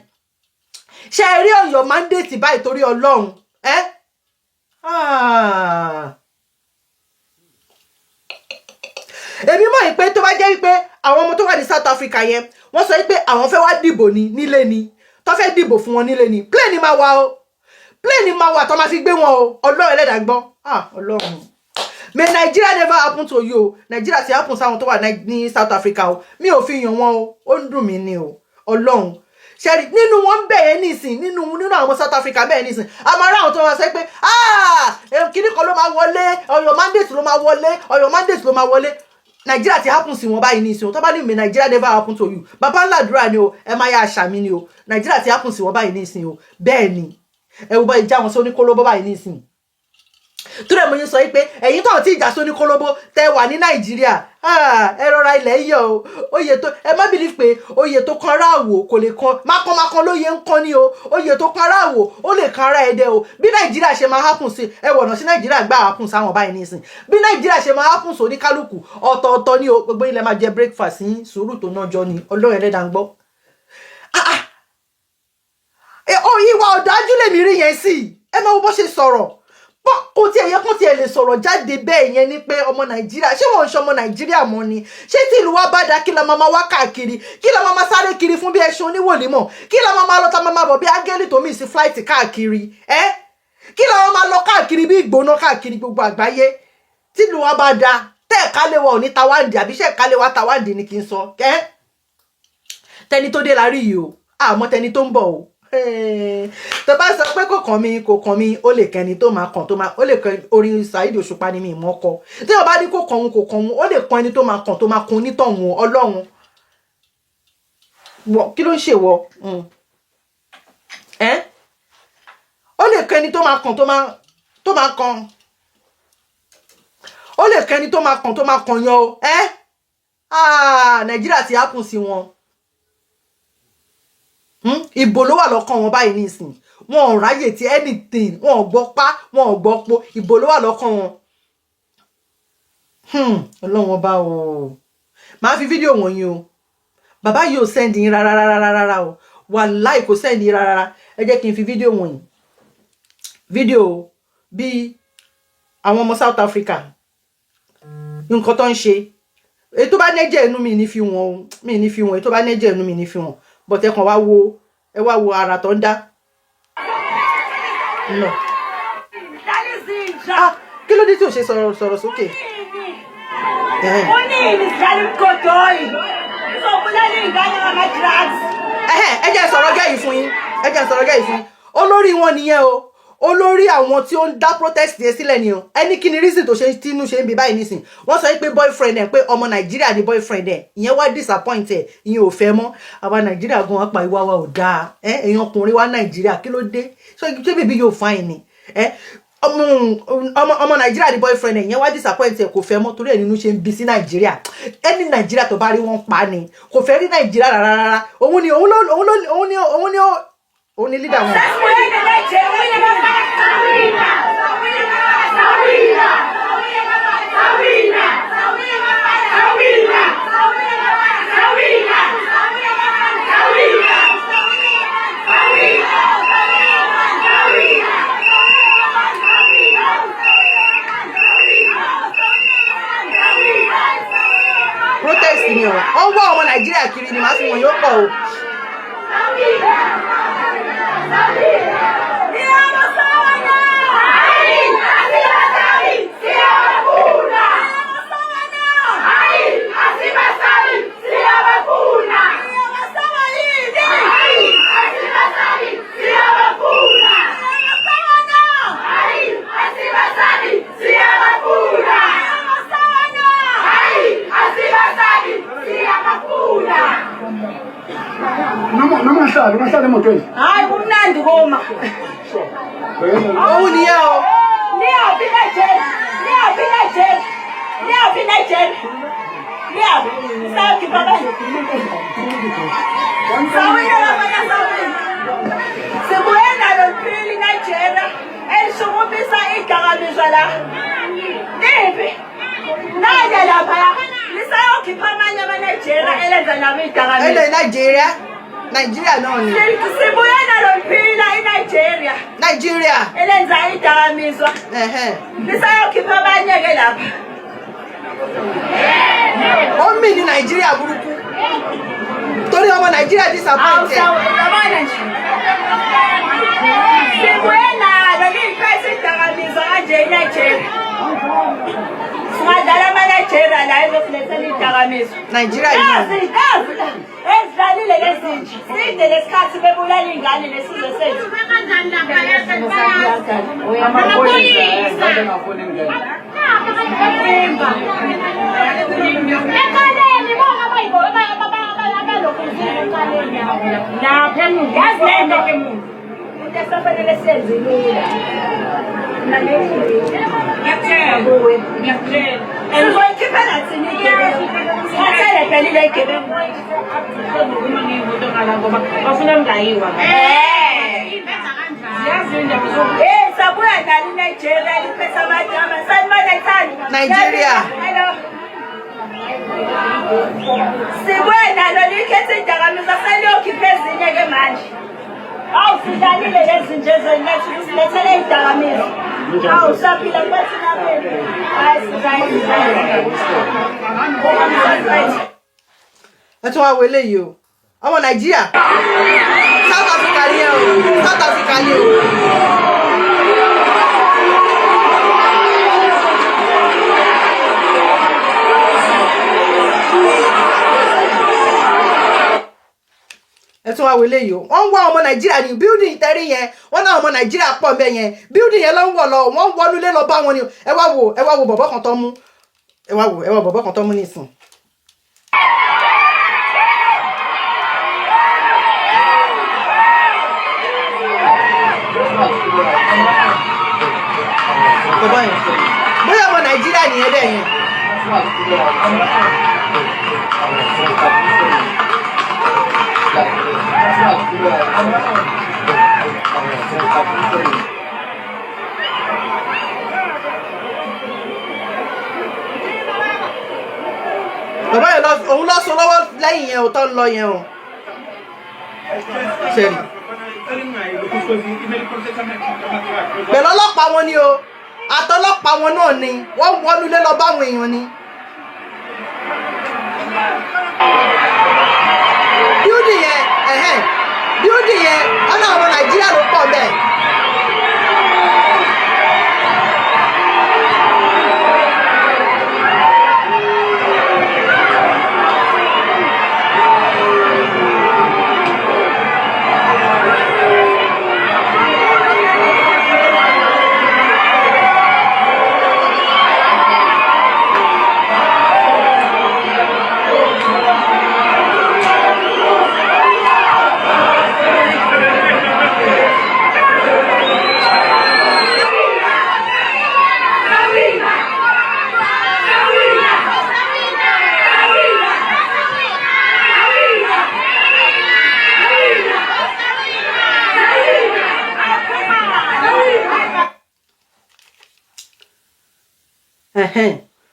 ṣe rí Ọ̀yọ́ mandate báyìí torí Ọlọ́run èmi mọ̀ pé tó bá jẹ́ wípé àwọn ọmọ tó wà ní South Africa yẹn wọ́n sọ wípé àwọn fẹ́ wá dìbò nílé ni tó fẹ́ dìbò fún wọn nílé ni plane máa wà o plane máa wà tó máa fi gbé wọn o Ọlọ́run ẹlẹ́dàá gbọ́ Ọlọ́run may Nigeria never happen to you o Nigeria ti happen sáwọn tó wà ní South Africa o mi ò fi yàn wọn o ó ń dùn mí ni o Ọlọ́run ṣẹ́rí nínú wọn bẹ̀rẹ̀ nísìn nínú àwọn South Africa bẹ̀rẹ̀ nísìn a máa ráwọn tó wá sọ pé kíní kan ló máa wọlé Ọ̀yọ́ mandate ló máa wọlé Ọ̀yọ́ mandate ló máa wọlé Nigeria ti happen sí wọn báyìí nísìn o tó bá ní may Nigeria never happen to you bàbá ńlá àdúrà ni o ẹ máa yá àṣà mi ni o Nigeria ti happen sí wọn báyìí nísìn o bẹ́ẹ̀ ni ẹ wo bá ìjà wọn sí oníkólóbó báyìí nísìn túrẹ̀ mo yín sọ pé ẹ̀yin tó ti ìjà sóní kólóbó tẹ wà ní Nàìjíríà ẹ rọra ilẹ̀ yọ o oyè tó ẹ má bìlí pé oyè tó kan ráàwò kò lè kan mákànmákàn lóye ń kán ní o oyè tó kan ráàwò ó lè kan ara ẹdẹ o bí Nàìjíríà ṣe máa hápùn sí ẹ wọ̀nà sí Nàìjíríà gbà hápùn sáwọn báyìí nísìn bí Nàìjíríà ṣe máa hápùn sóní kálukú ọ̀tọ̀ọ̀tọ̀ ní o gbogbo ilẹ̀ máa jẹ breakfast ní sùúrù tó nájọ ni Ọlọ́run ẹlẹ́dàá ń gbọ́ ìwà ọ̀dájú lèmi rí yẹn sí ẹ máa wo bó ṣe sọ̀rọ̀ kò tí ẹ̀yẹ kún tí ẹ lè sọ̀rọ̀ jáde bẹ́ẹ̀ yẹn ni pé ọmọ Nàìjíríà ṣé wọ́n ń ṣe ọmọ Nàìjíríà mọ́ ni ṣé tí ìlú wa bá dá kí la máa wá káàkiri kí la máa sáré kiri fún bí ẹṣin oníwòlímọ̀ kí la máa lọ tá máa bọ̀ bí áńgẹ́lì tó mì sí flight káàkiri kí la máa lọ káàkiri bí ìgbóná káàkiri gbogbo àgbáyé tí ìlú wa bá dá tẹ́ ẹ̀ka lè wọ̀ ní tawáǹdì àbí ṣe ẹ̀ka lè wá tawáǹdì ni kì í sọ tẹni tó dé la rí yìí o àmọ́ tẹni tó ń bọ̀ o tó bá sọ pé kò kàn mí ó lè kẹni tó máa kàn ó lè kàn orin Saheed Òṣùpá ni mi mọ́ kọ tí o bá ní kò kàn ó lè kàn ẹni tó máa kàn onítọ̀hún Ọlọ́run kí ló ń ṣe wọ ó lè kàn ẹni tó máa kàn ó lè kàn ẹni tó máa kàn yan o Nàìjíríà ti hápùn sí wọn ìbò ló wà lọ́kàn wọn báyìí nísìn wọn ò ráyè tí anything wọn ò gbọ́ pá wọn ò gbọ́ po ìbò ló wà lọ́kàn wọn Ọlọ́run ọba o máa fi fídíò wọ̀nyí o bàbá yìí ò sẹ́ndì yín rárá o wàláì kò sẹ́ndì yín rárá ẹ jẹ́ kí n fi fídíò wọ̀nyí fídíò bí àwọn ọmọ South Africa nǹkan tó ń ṣe èyí tó bá nẹ́jẹ̀ inú mi ní fi wọn èyí tó bá nẹ́jẹ̀ inú mi ní fi wọn but ẹ kàn wá wo ara tó ń dá no kí ló dé tí o ṣe sọ̀rọ̀ sókè ẹ jẹ́ sọ̀rọ̀ gẹ́yì fún yín olórí wọn nìyẹn o olórí àwọn tí ó ń dá protest yẹn sílẹ̀ ni o ẹni kí ni reason tó ṣe tínú ṣe ń bí báyìí nísìn wọ́n sọ pé boyfriend ẹ̀ pé ọmọ Nàìjíríà ni boyfriend ẹ̀ ìyẹn wá disappoint ẹ̀ ìyẹn ò fẹ́ mọ́ àwa Nàìjíríà gan apá ìwà wa ò dáa èèyàn ọkùnrin wa Nàìjíríà kí ló dé ṣé bèbí yóò fine ni ọmọ Nàìjíríà ni boyfriend ẹ̀ ìyẹn wá disappoint ẹ̀ kò fẹ́ mọ́ torí ẹ̀ nínú ṣe ń bí sí Nàìjíríà ẹni Nàìjíríà tó bá rí wọn pa ni kò fẹ́ rí Nàìjíríà rárá òun ni leader wọn. Protest ni o wọ́n wá ọmọ Nàìjíríà kiri ni màá fi wọn yóò pọ̀ o Namahlale emotweni. Hayi kumnandi koma. Awuniya o. Niyaphi Jade. Sakhi baba. Sawina labana sawina. Sibuena lophili Nigeria. Elishumisa idakamizwa la. Nipi? Naya lapha. Lisayokhipha amanye ama-Nigeria elenza nabo idakamizwa. Ele Nigeria no ni. Sibuyena lophila iNigeria. Nigeria. Elenza idakamizwa. Lisayokhipha abanye ke lapha. Omi ni Nigeria buruku. Torí ọmọ Nigeria disappointed. Sibuyena loliphethe idakamizwa kanje iNigeria. Singadlala ama-Nigeria la ezokulethela idakamizwa. Nigeria Kazi. Ezidlalile lezinje. Side lesikhathi bebulala ingane nesizwe sethu. Nigeria. Sibona lolikhethe idakamizwa seliyokhipha ezinye ke manje. Awusidlalile lezinje zenethu silethele idakamizwa. Awusaphila kwathi naphela. Hayi sizayizwa. That's why we lay you. I'm on Nigeria. South Africa here. South Africa here. That's why we lay you. One wá ọmọ Nigeria ni building tẹ́rí yẹn. Wọ́n náà ọmọ Nigeria pọ̀ ńbẹ̀ yẹn. Building yẹn ló ń wọ̀ lọ. Wọ́n wọnú ilé lọ bá wọn ni. Ẹ wá wo bọ̀bọ́ kan tó mú. Ẹ wá wo bọ̀bọ́ kan tó mú nísìn. Bọ̀bọ́ yẹn. Bóyá ọmọ Nigeria ni ẹ bẹ́ẹ̀ yẹn. Bàbá yẹn òun lọ sọ lọ́wọ́ lẹ́yìn yẹn ò tọ́ ń lọ yẹn o. Ṣèlú. Pẹ̀lú ọlọ́pàá wọn ni o. Àtọlọ́pàá wọn náà ni. Wọ́n wọnú ilé lọ báwọn èèyàn ni. Building yẹn building yẹn ọ̀nà ọmọ Nàìjíríà ló pọ̀ bẹ́ẹ̀.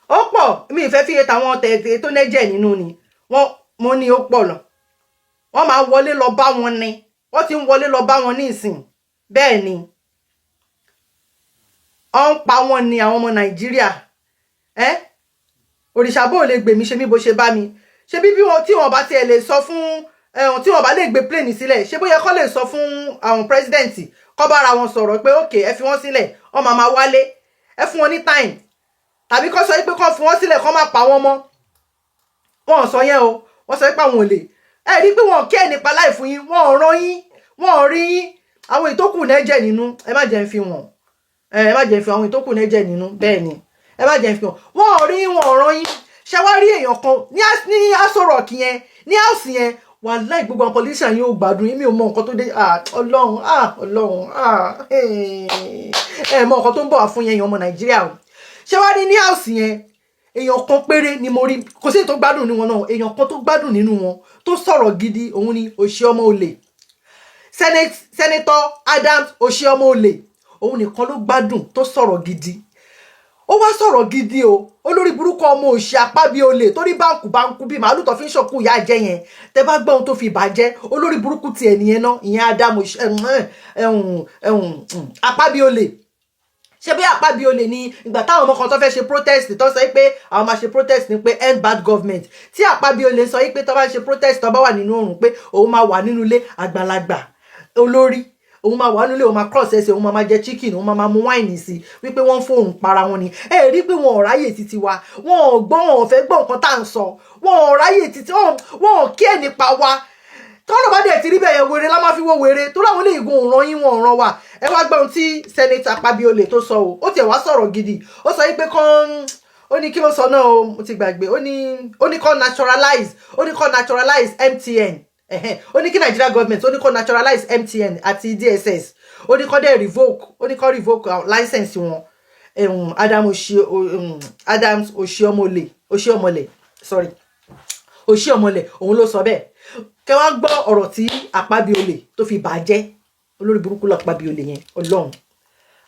Ó pọ̀ mi ìfẹ́ fi tàwọn tẹ̀tẹ̀ tó nẹ́jẹ̀ nínú ni mo ní ó pọ̀ lọ wọ́n máa wọlé lọ bá wọn ni wọ́n ti ń wọlé lọ bá wọn ní ìsìn bẹ́ẹ̀ ni ó ń pa wọn ni àwọn ọmọ Nàìjíríà òrìṣà bó lè gbèmí ṣe mí bó ṣe bá mi ṣe bí wọn tí wọn bá tiẹ̀ lè sọ fún tí wọ́n bá lè gbé plane sílẹ̀ ṣé bóyá kó lè sọ fún àwọn president kó bára wọn sọ̀rọ̀ pé okay ẹ fi wọ́n sílẹ̀ wọ́n máa wálé ẹ fún wọn ní time tàbí kó sọ pé kó fi wọ́n sílẹ̀ kó má pa wọ́n mọ́ wọ́n sọ yẹn o wọ́n sọ pé àwọn ò lè ẹ rí pé wọ́n kí ẹ nípa láì fún yín wọ́n rán yín wọ́n rí yín àwọn ìtókù náà jẹ́ nínú ẹ má jẹ́ ń fi wọ́n ẹ má jẹ́ ń fi àwọn ìtókù náà jẹ́ nínú bẹ́ẹ̀ ni ẹ má jẹ́ ń fi wọ́n rí yín wọ́n rán yín ṣé wá rí èèyàn kan ní Aso Rock yẹn ní house yẹn wàláì gbogbo àwọn politician yóò gbádùn yín mi ò mọ nǹkan tó dé ọlọ́run ẹ mọ nǹkan tó ń bọ̀ wá fún yẹn èèyàn ọmọ Nàìjíríà o ṣé wá rí ní house yẹn èèyàn kan péré ni mo rí kò sí èyí tó gbádùn nínú wọn náà èèyàn kan tó gbádùn nínú wọn tó sọ̀rọ̀ gidi òun ni Oshiomole Senator Adams Oshiomole òun nìkan ló gbádùn tó sọ̀rọ̀ gidi ó wá sọ̀rọ̀ gidi o olórí burúkú ọmọ òṣì Akpabio olè torí báńkù bíi màálù tó fi ń ṣọ̀kú ìyá jẹ yẹn tẹ bá gbọ́ ohun tó fi bàjẹ́ olórí burúkú tiẹ̀ nìyẹn náà ìyẹn Adams Akpabio olè ṣé bí Akpabio olè ní ìgbà táwọn ọmọ kan tó fẹ́ ṣe protest tó sọ pé àwọn máa ṣe protest ní pé end bad government tí Akpabio olè sọ pé tó bá ṣe protest tó bá wà nínú oòrùn pé òun máa wà nínú ilé àgbàlagbà olórí òun máa wà nílé òun máa cross ẹsẹ̀ òun máa jẹ chicken òun máa mú wáìnì sí wípé wọ́n ń fóun para wọn ni ẹ rí pé wọn ò ráyè títí wa wọn ò gbọ́ wọn ò fẹ́ gbọ́ nǹkan tá à ń sọ wọn ò ráyè títí wọn ò kí ẹ̀ nípa wa tọ́rọ̀ bá dẹ̀ ti rí bẹ́ẹ̀ yẹn wèrè la máa fi wọ́ wèrè tó láwọn olè igun òǹran yín wọn òǹran wa ẹ wá gbọ́n tí Senator Akpabio olè tó sọ o ó tiẹ̀ wá sọ̀rọ̀ gidi ó sọ wípé kán ó ní kí ló sọ náà o mo ti gbàgbé ó ní kán naturalize MTN ó ní kí Nigeria government ó ní kó naturalize MTN àti DSS ó ní kó dẹ̀ revoke license wọn Adams Oshiomole òun ló sọ bẹ́ẹ̀ kẹ wá gbọ́ ọ̀rọ̀ tí Akpabio olè tó fi bàjẹ́ olórí burúkú lọ Akpabio olè yẹn Ọlọ́run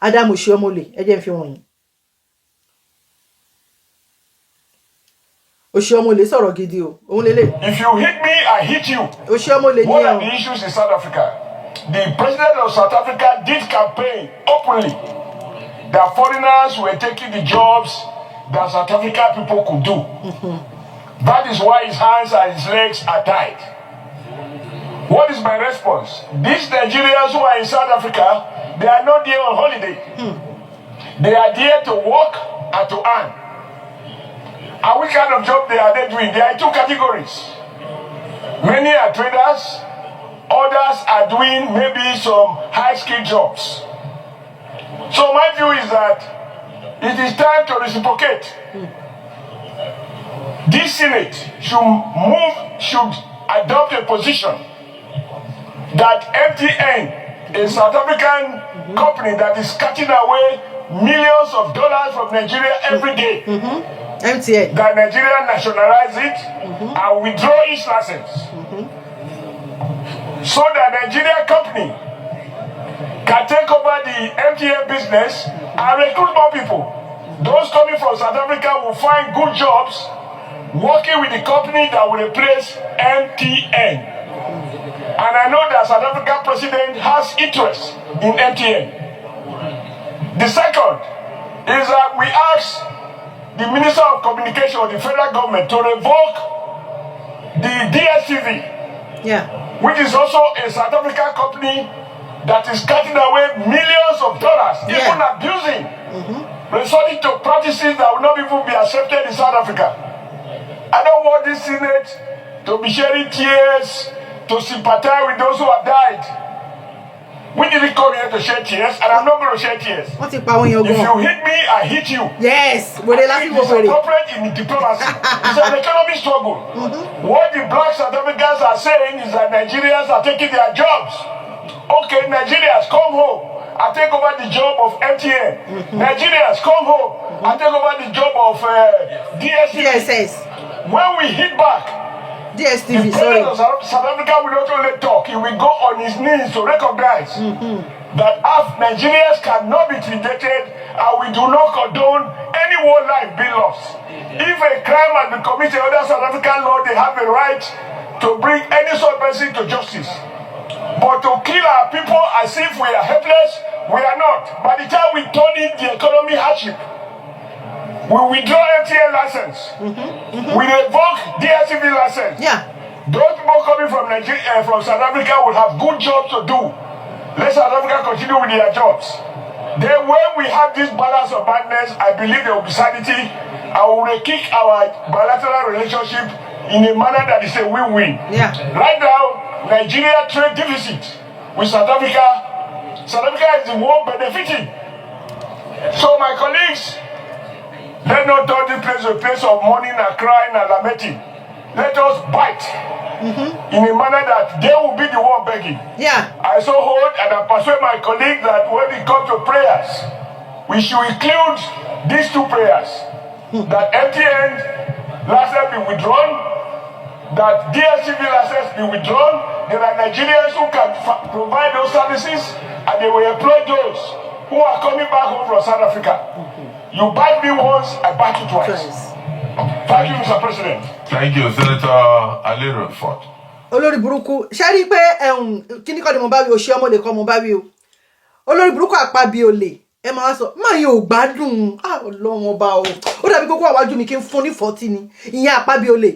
Adams Oshiomole ẹ jẹ́ n fi wọ̀nyí Oshiomole sọ̀rọ̀ gidi o òun lélẹ̀. If you hit me, I hit you. Oshiomole ní One of the issues in South Africa, the president of South Africa did campaign openly that foreigners were taking the jobs that South African people could do. That is why his hands and his legs are tied. What is my response? These Nigerians who are in South Africa, they are not there on holiday. They are there to work and to earn. And which kind of job they are doing? There are two categories. Many are traders, others are doing maybe some high-skilled jobs. So my view is that it is time to reciprocate. This Senate should adopt a position that MTN, a South African company that is cutting away millions of dollars from Nigeria every day, MTN, that Nigeria nationalize it and withdraw its license, so that Nigeria company can take over the MTN business and recruit more people. Those coming from South Africa will find good jobs working with the company that will replace MTN. And I know that South African president has interest in MTN. The second is that we ask the Minister of Communication of the federal government to revoke the DSTV, which is also a South African company that is cutting away millions of dollars, even abusing, resorting to practices that will not even be accepted in South Africa. I don't want this Senate to be shedding tears to sympathize with those who have died. We didn't come here to shed tears, and I'm not going to shed tears. If you hit me, I hit you. Yes, I think it's appropriate in diplomacy. It's an economic struggle. What the black South Africans are saying is that Nigerians are taking their jobs. Okay, Nigerians, come home. I take over the job of MTN. Nigerians, come home. I take over the job of DSS. When we hit back, DSTV, the president of South Africa will not only talk, he will go on his knees to recognize that Nigerians cannot be treated and we do not condone any war life being lost. If a crime has been committed under South African law, they have a right to bring any sort of person to justice. But to kill our people as if we are helpless, we are not. By the time we turn in the economy hardship, we withdraw MTN license. We revoke DSTV license. those people coming from Nigeria, from South Africa will have good jobs to do. Let South Africa continue with their jobs. Then when we have this balance of madness, I believe there will be sanity and we will kick our bilateral relationship in a manner that is a win-win. Yeah. Right now, Nigeria trade deficit with South Africa. South Africa is the one benefiting. So my colleagues, let not turn this place a place of mourning and crying and lamenting. Let us bite in a manner that they will be the one begging. Yeah. I so hold and I persuade my colleagues that when it comes to prayers, we should include these two prayers. That MTN license be withdrawn, that DSTV license be withdrawn. There are Nigerians who can provide those services and they will employ those who are coming back home from South Africa. You bite me once, I bite you twice. Thank you, Mr. President. Thank you, Senator Alero Ford. Olórí burúkú ṣe rí pé kíní kan ni mo bá wí Oshiomole kọ́ mo bá wí o. Olórí burúkú Akpabio lè ẹ máa sọ máa yóò gbádùn Ọlọ́run ọba o. Ó dàbí kókó àwájú mi kí n fún ní 40 ni ìyẹn Akpabio lè.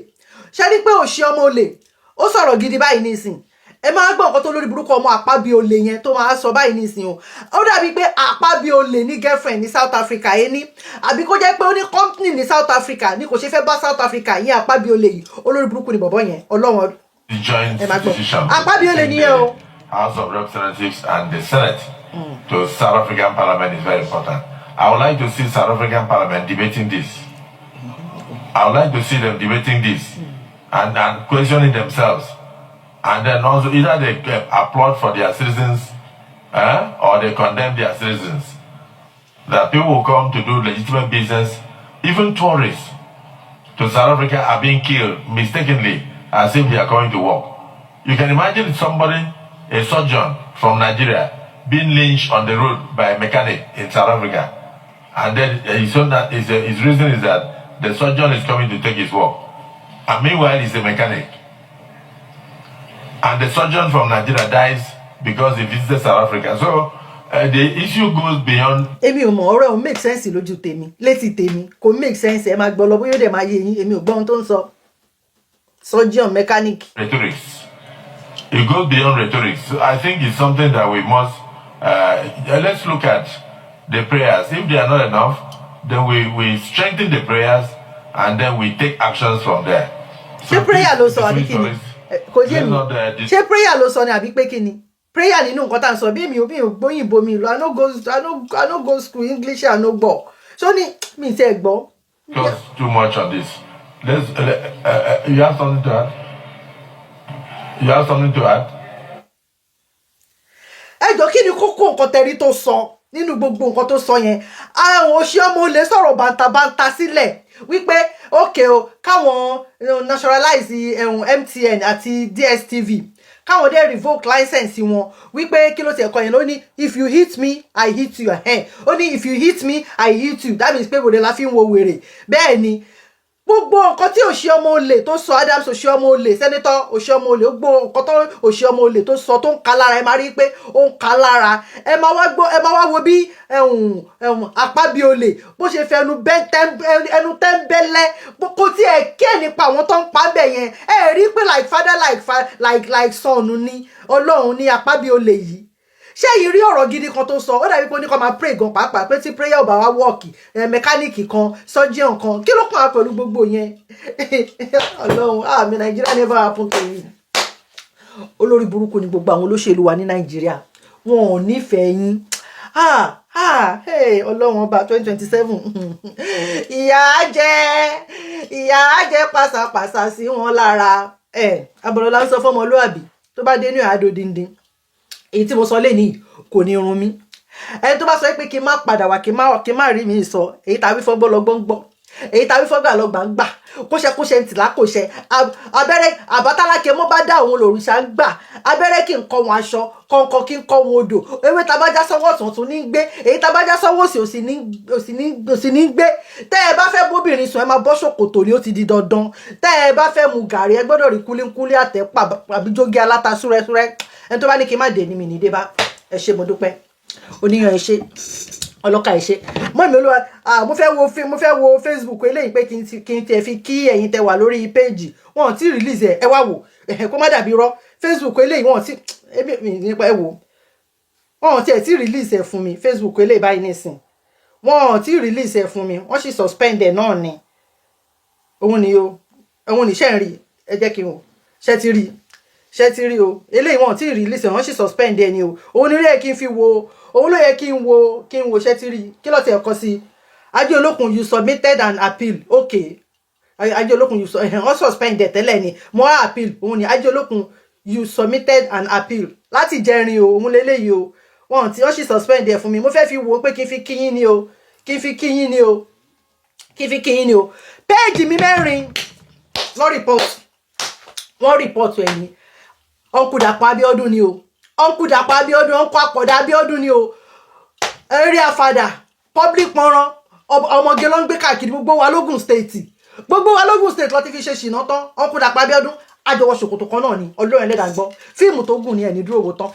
Ṣe rí pé Oshiomole ó sọ̀rọ̀ gidi báyìí nísìn. Ẹ máa gbọ́ nǹkan tó lórí burúkú ọmọ Akpabio lè yẹn tó máa sọ báyìí nísìn o. Ó dàbí pé Akpabio lè ní girlfriend ní South Africa ẹni àbí kó jẹ́ pé ó ní company ní South Africa ní kò ṣe fẹ́ bá South Africa yẹn Akpabio lè yìí olórí burúkú ni bọ̀bọ̀ yẹn Ọlọ́run. The joint decision Akpabio lè ní yẹn o. House of Representatives and the Senate to South African Parliament is very important. I would like to see South African Parliament debating this. I would like to see them debating this and questioning themselves. And then also either they applaud for their citizens or they condemn their citizens. That people who come to do legitimate business, even tourists to South Africa are being killed mistakenly as if they are going to work. You can imagine somebody, a surgeon from Nigeria, being lynched on the road by a mechanic in South Africa. And then his reason is that the surgeon is coming to take his work. And meanwhile, he's a mechanic. And the surgeon from Nigeria dies because he visited South Africa. So the issue goes beyond. Èmi ò mọ̀ ọ̀rọ̀ ò make sense lójú tèmi létí tèmi kò make sense ẹ máa gbọ́ lọ bóyá ó dẹ̀ máa yé yín èmi ò gbọ́ ohun tó ń sọ. Surgeon mechanic. Rhetorics. It goes beyond rhetorics. So I think it's something that we must let's look at the prayers. If they are not enough, then we strengthen the prayers and then we take actions from there. Ṣé prayer ló sọ àbí kí ni? Kò yé mi. Ṣé prayer ló sọ ni àbí pé kí ni? Prayer nínú nǹkan tá à ń sọ bí èmi ò gbóyìnbó mi lọ I no go school English I no gbọ́. Ṣó ní mi ti ẹ̀ gbọ́. Just too much on this. You have something to add? You have something to add? Ẹ jọ̀ọ́ kí ni kókó nǹkan tẹ́rí tó sọ nínú gbogbo nǹkan tó sọ yẹn àwọn Oshiomole sọ̀rọ̀ bàǹtàbàǹtà sílẹ̀ wípé okay o káwọn nationalize MTN àti DSTV káwọn dé revoke license wọn wípé kí ló ti ẹ̀kọ́ yẹn ló ní if you hit me I hit you ó ní if you hit me I hit you that means pé bòde la fi ń wo wèrè bẹ́ẹ̀ ni gbogbo nǹkan tí Oshiomole tó sọ Adams Oshiomole Senator Oshiomole gbogbo nǹkan tó Oshiomole tó sọ tó ń ka lára ẹ máa rí pé ó ń ka lára ẹ máa wá wo bí Akpabio bó ṣe fẹ́ ẹnu tẹ́ńbẹ́lẹ́ kò tí ẹ kí ẹ nípa àwọn tó ń pa bẹ̀ yẹn ẹ rí pé like father like son ni Ọlọ́run ní Akpabio yìí ṣé yìí rí ọ̀rọ̀ gidi kan tó sọ ó dàbí pé ó ní kó máa pray gan pàápàá pé tí prayer ò bá wá wọ́ọ̀kì mẹkáníìkì kan surgeon kan kí ló kàn á pẹ̀lú gbogbo yẹn Ọlọ́run àmì Nàìjíríà never happen to me olórí burúkú ni gbogbo àwọn olóṣèlú wa ní Nàìjíríà wọn ò nífẹ̀ẹ́ yín Ọlọ́run ọba 2027 ìyà jẹ pàṣàpàṣà sí wọn lára Abọ́lọ́lá ń sọ fọ́mọlúàbí tó bá dé ní àádó díndín èyí tí mo sọ lẹ́ni kò ní run mí ẹni tó bá sọ pé kí n má padà wá kí n má rí mi sọ èyí tàbí fọ́gbọ́ lọ́gbọ́n gbọ́ èyí tàbí fọ́gbà lọ́gbà ń gbà kóṣẹ ń tìlá kóṣẹ abẹ́rẹ́ àbátálákẹ mọ́ bá dá òun lòrìṣà ń gbà abẹ́rẹ́ kí n kọ́ wọn aṣọ kọ̀ọ̀kan kí n kọ́ wọn odò ewé tabájá sọ́wọ́ ọ̀tún ní gbé èyí tabájá sọ́wọ́ òsì ní gbé tẹ́ ẹ bá fẹ́ bóbìnrin sùn ẹ máa bọ́ ṣòkòtò ni ó ti di dandan tẹ́ ẹ bá fẹ́ mu gàrí ẹ gbọ́dọ̀ rí kúlíkúlí àtẹ́pà àbíjógí aláta súrẹ́súrẹ́ ẹni tó bá ní kí n má dé ní mi ní dé bá ẹ ṣé mo dúpẹ́ oníyan ẹ ṣé. ọlọ́ka ìṣe mọ́ mi olúwa mo fẹ́ wo Facebook eléyìí pé kí n tiẹ̀ fi kí ẹ̀yin tẹ wà lórí péèjì wọn ti release ẹ wá wò kó má dàbí rọ Facebook eléyìí wọn ti nípa ẹ wò wọn tiẹ̀ ti release ẹ fún mi Facebook eléyìí báyìí nísìn wọn ti release ẹ fún mi wọ́n sì suspend ẹ náà ni òun ni ṣe ń rí ẹ jẹ́ kí n wò ṣe ti rí o eléyìí wọn ti release ẹ wọ́n sì suspend ẹ ni o òun ni rẹ̀ kí n fi wo òun ló yẹ kí n wo ṣe ti rí kí ló ti ẹ̀kọ́ sí Ajé Olókun you submitted an appeal okay Ajé Olókun you wọ́n suspend ẹ̀ tẹ́lẹ̀ ni mo wá appeal òun ni Ajé Olókun you submitted an appeal láti jẹrin o òun lélẹ́yìí o wọ́n sì suspend ẹ̀ fún mi mo fẹ́ fi wo pé kí n fi kíyín ni o péèjì mi 4 wọ́n report ẹ̀yìn Uncle Dapo Abiodun ni o Uncle Dapo Abiodun Uncle Akpabio Abiodun ni o area father public mọ́rán ọmọge ló ń gbé káàkiri gbogbo wa lógùn state ló ti fi ṣe ṣìnà tán Uncle Dapo Abiodun àjọwọ́ ṣòkòtò kan náà ni Ọlọ́run ẹlẹ́dàá gbọ́ fíìmù tó gùn ní ẹni dúró wò tán.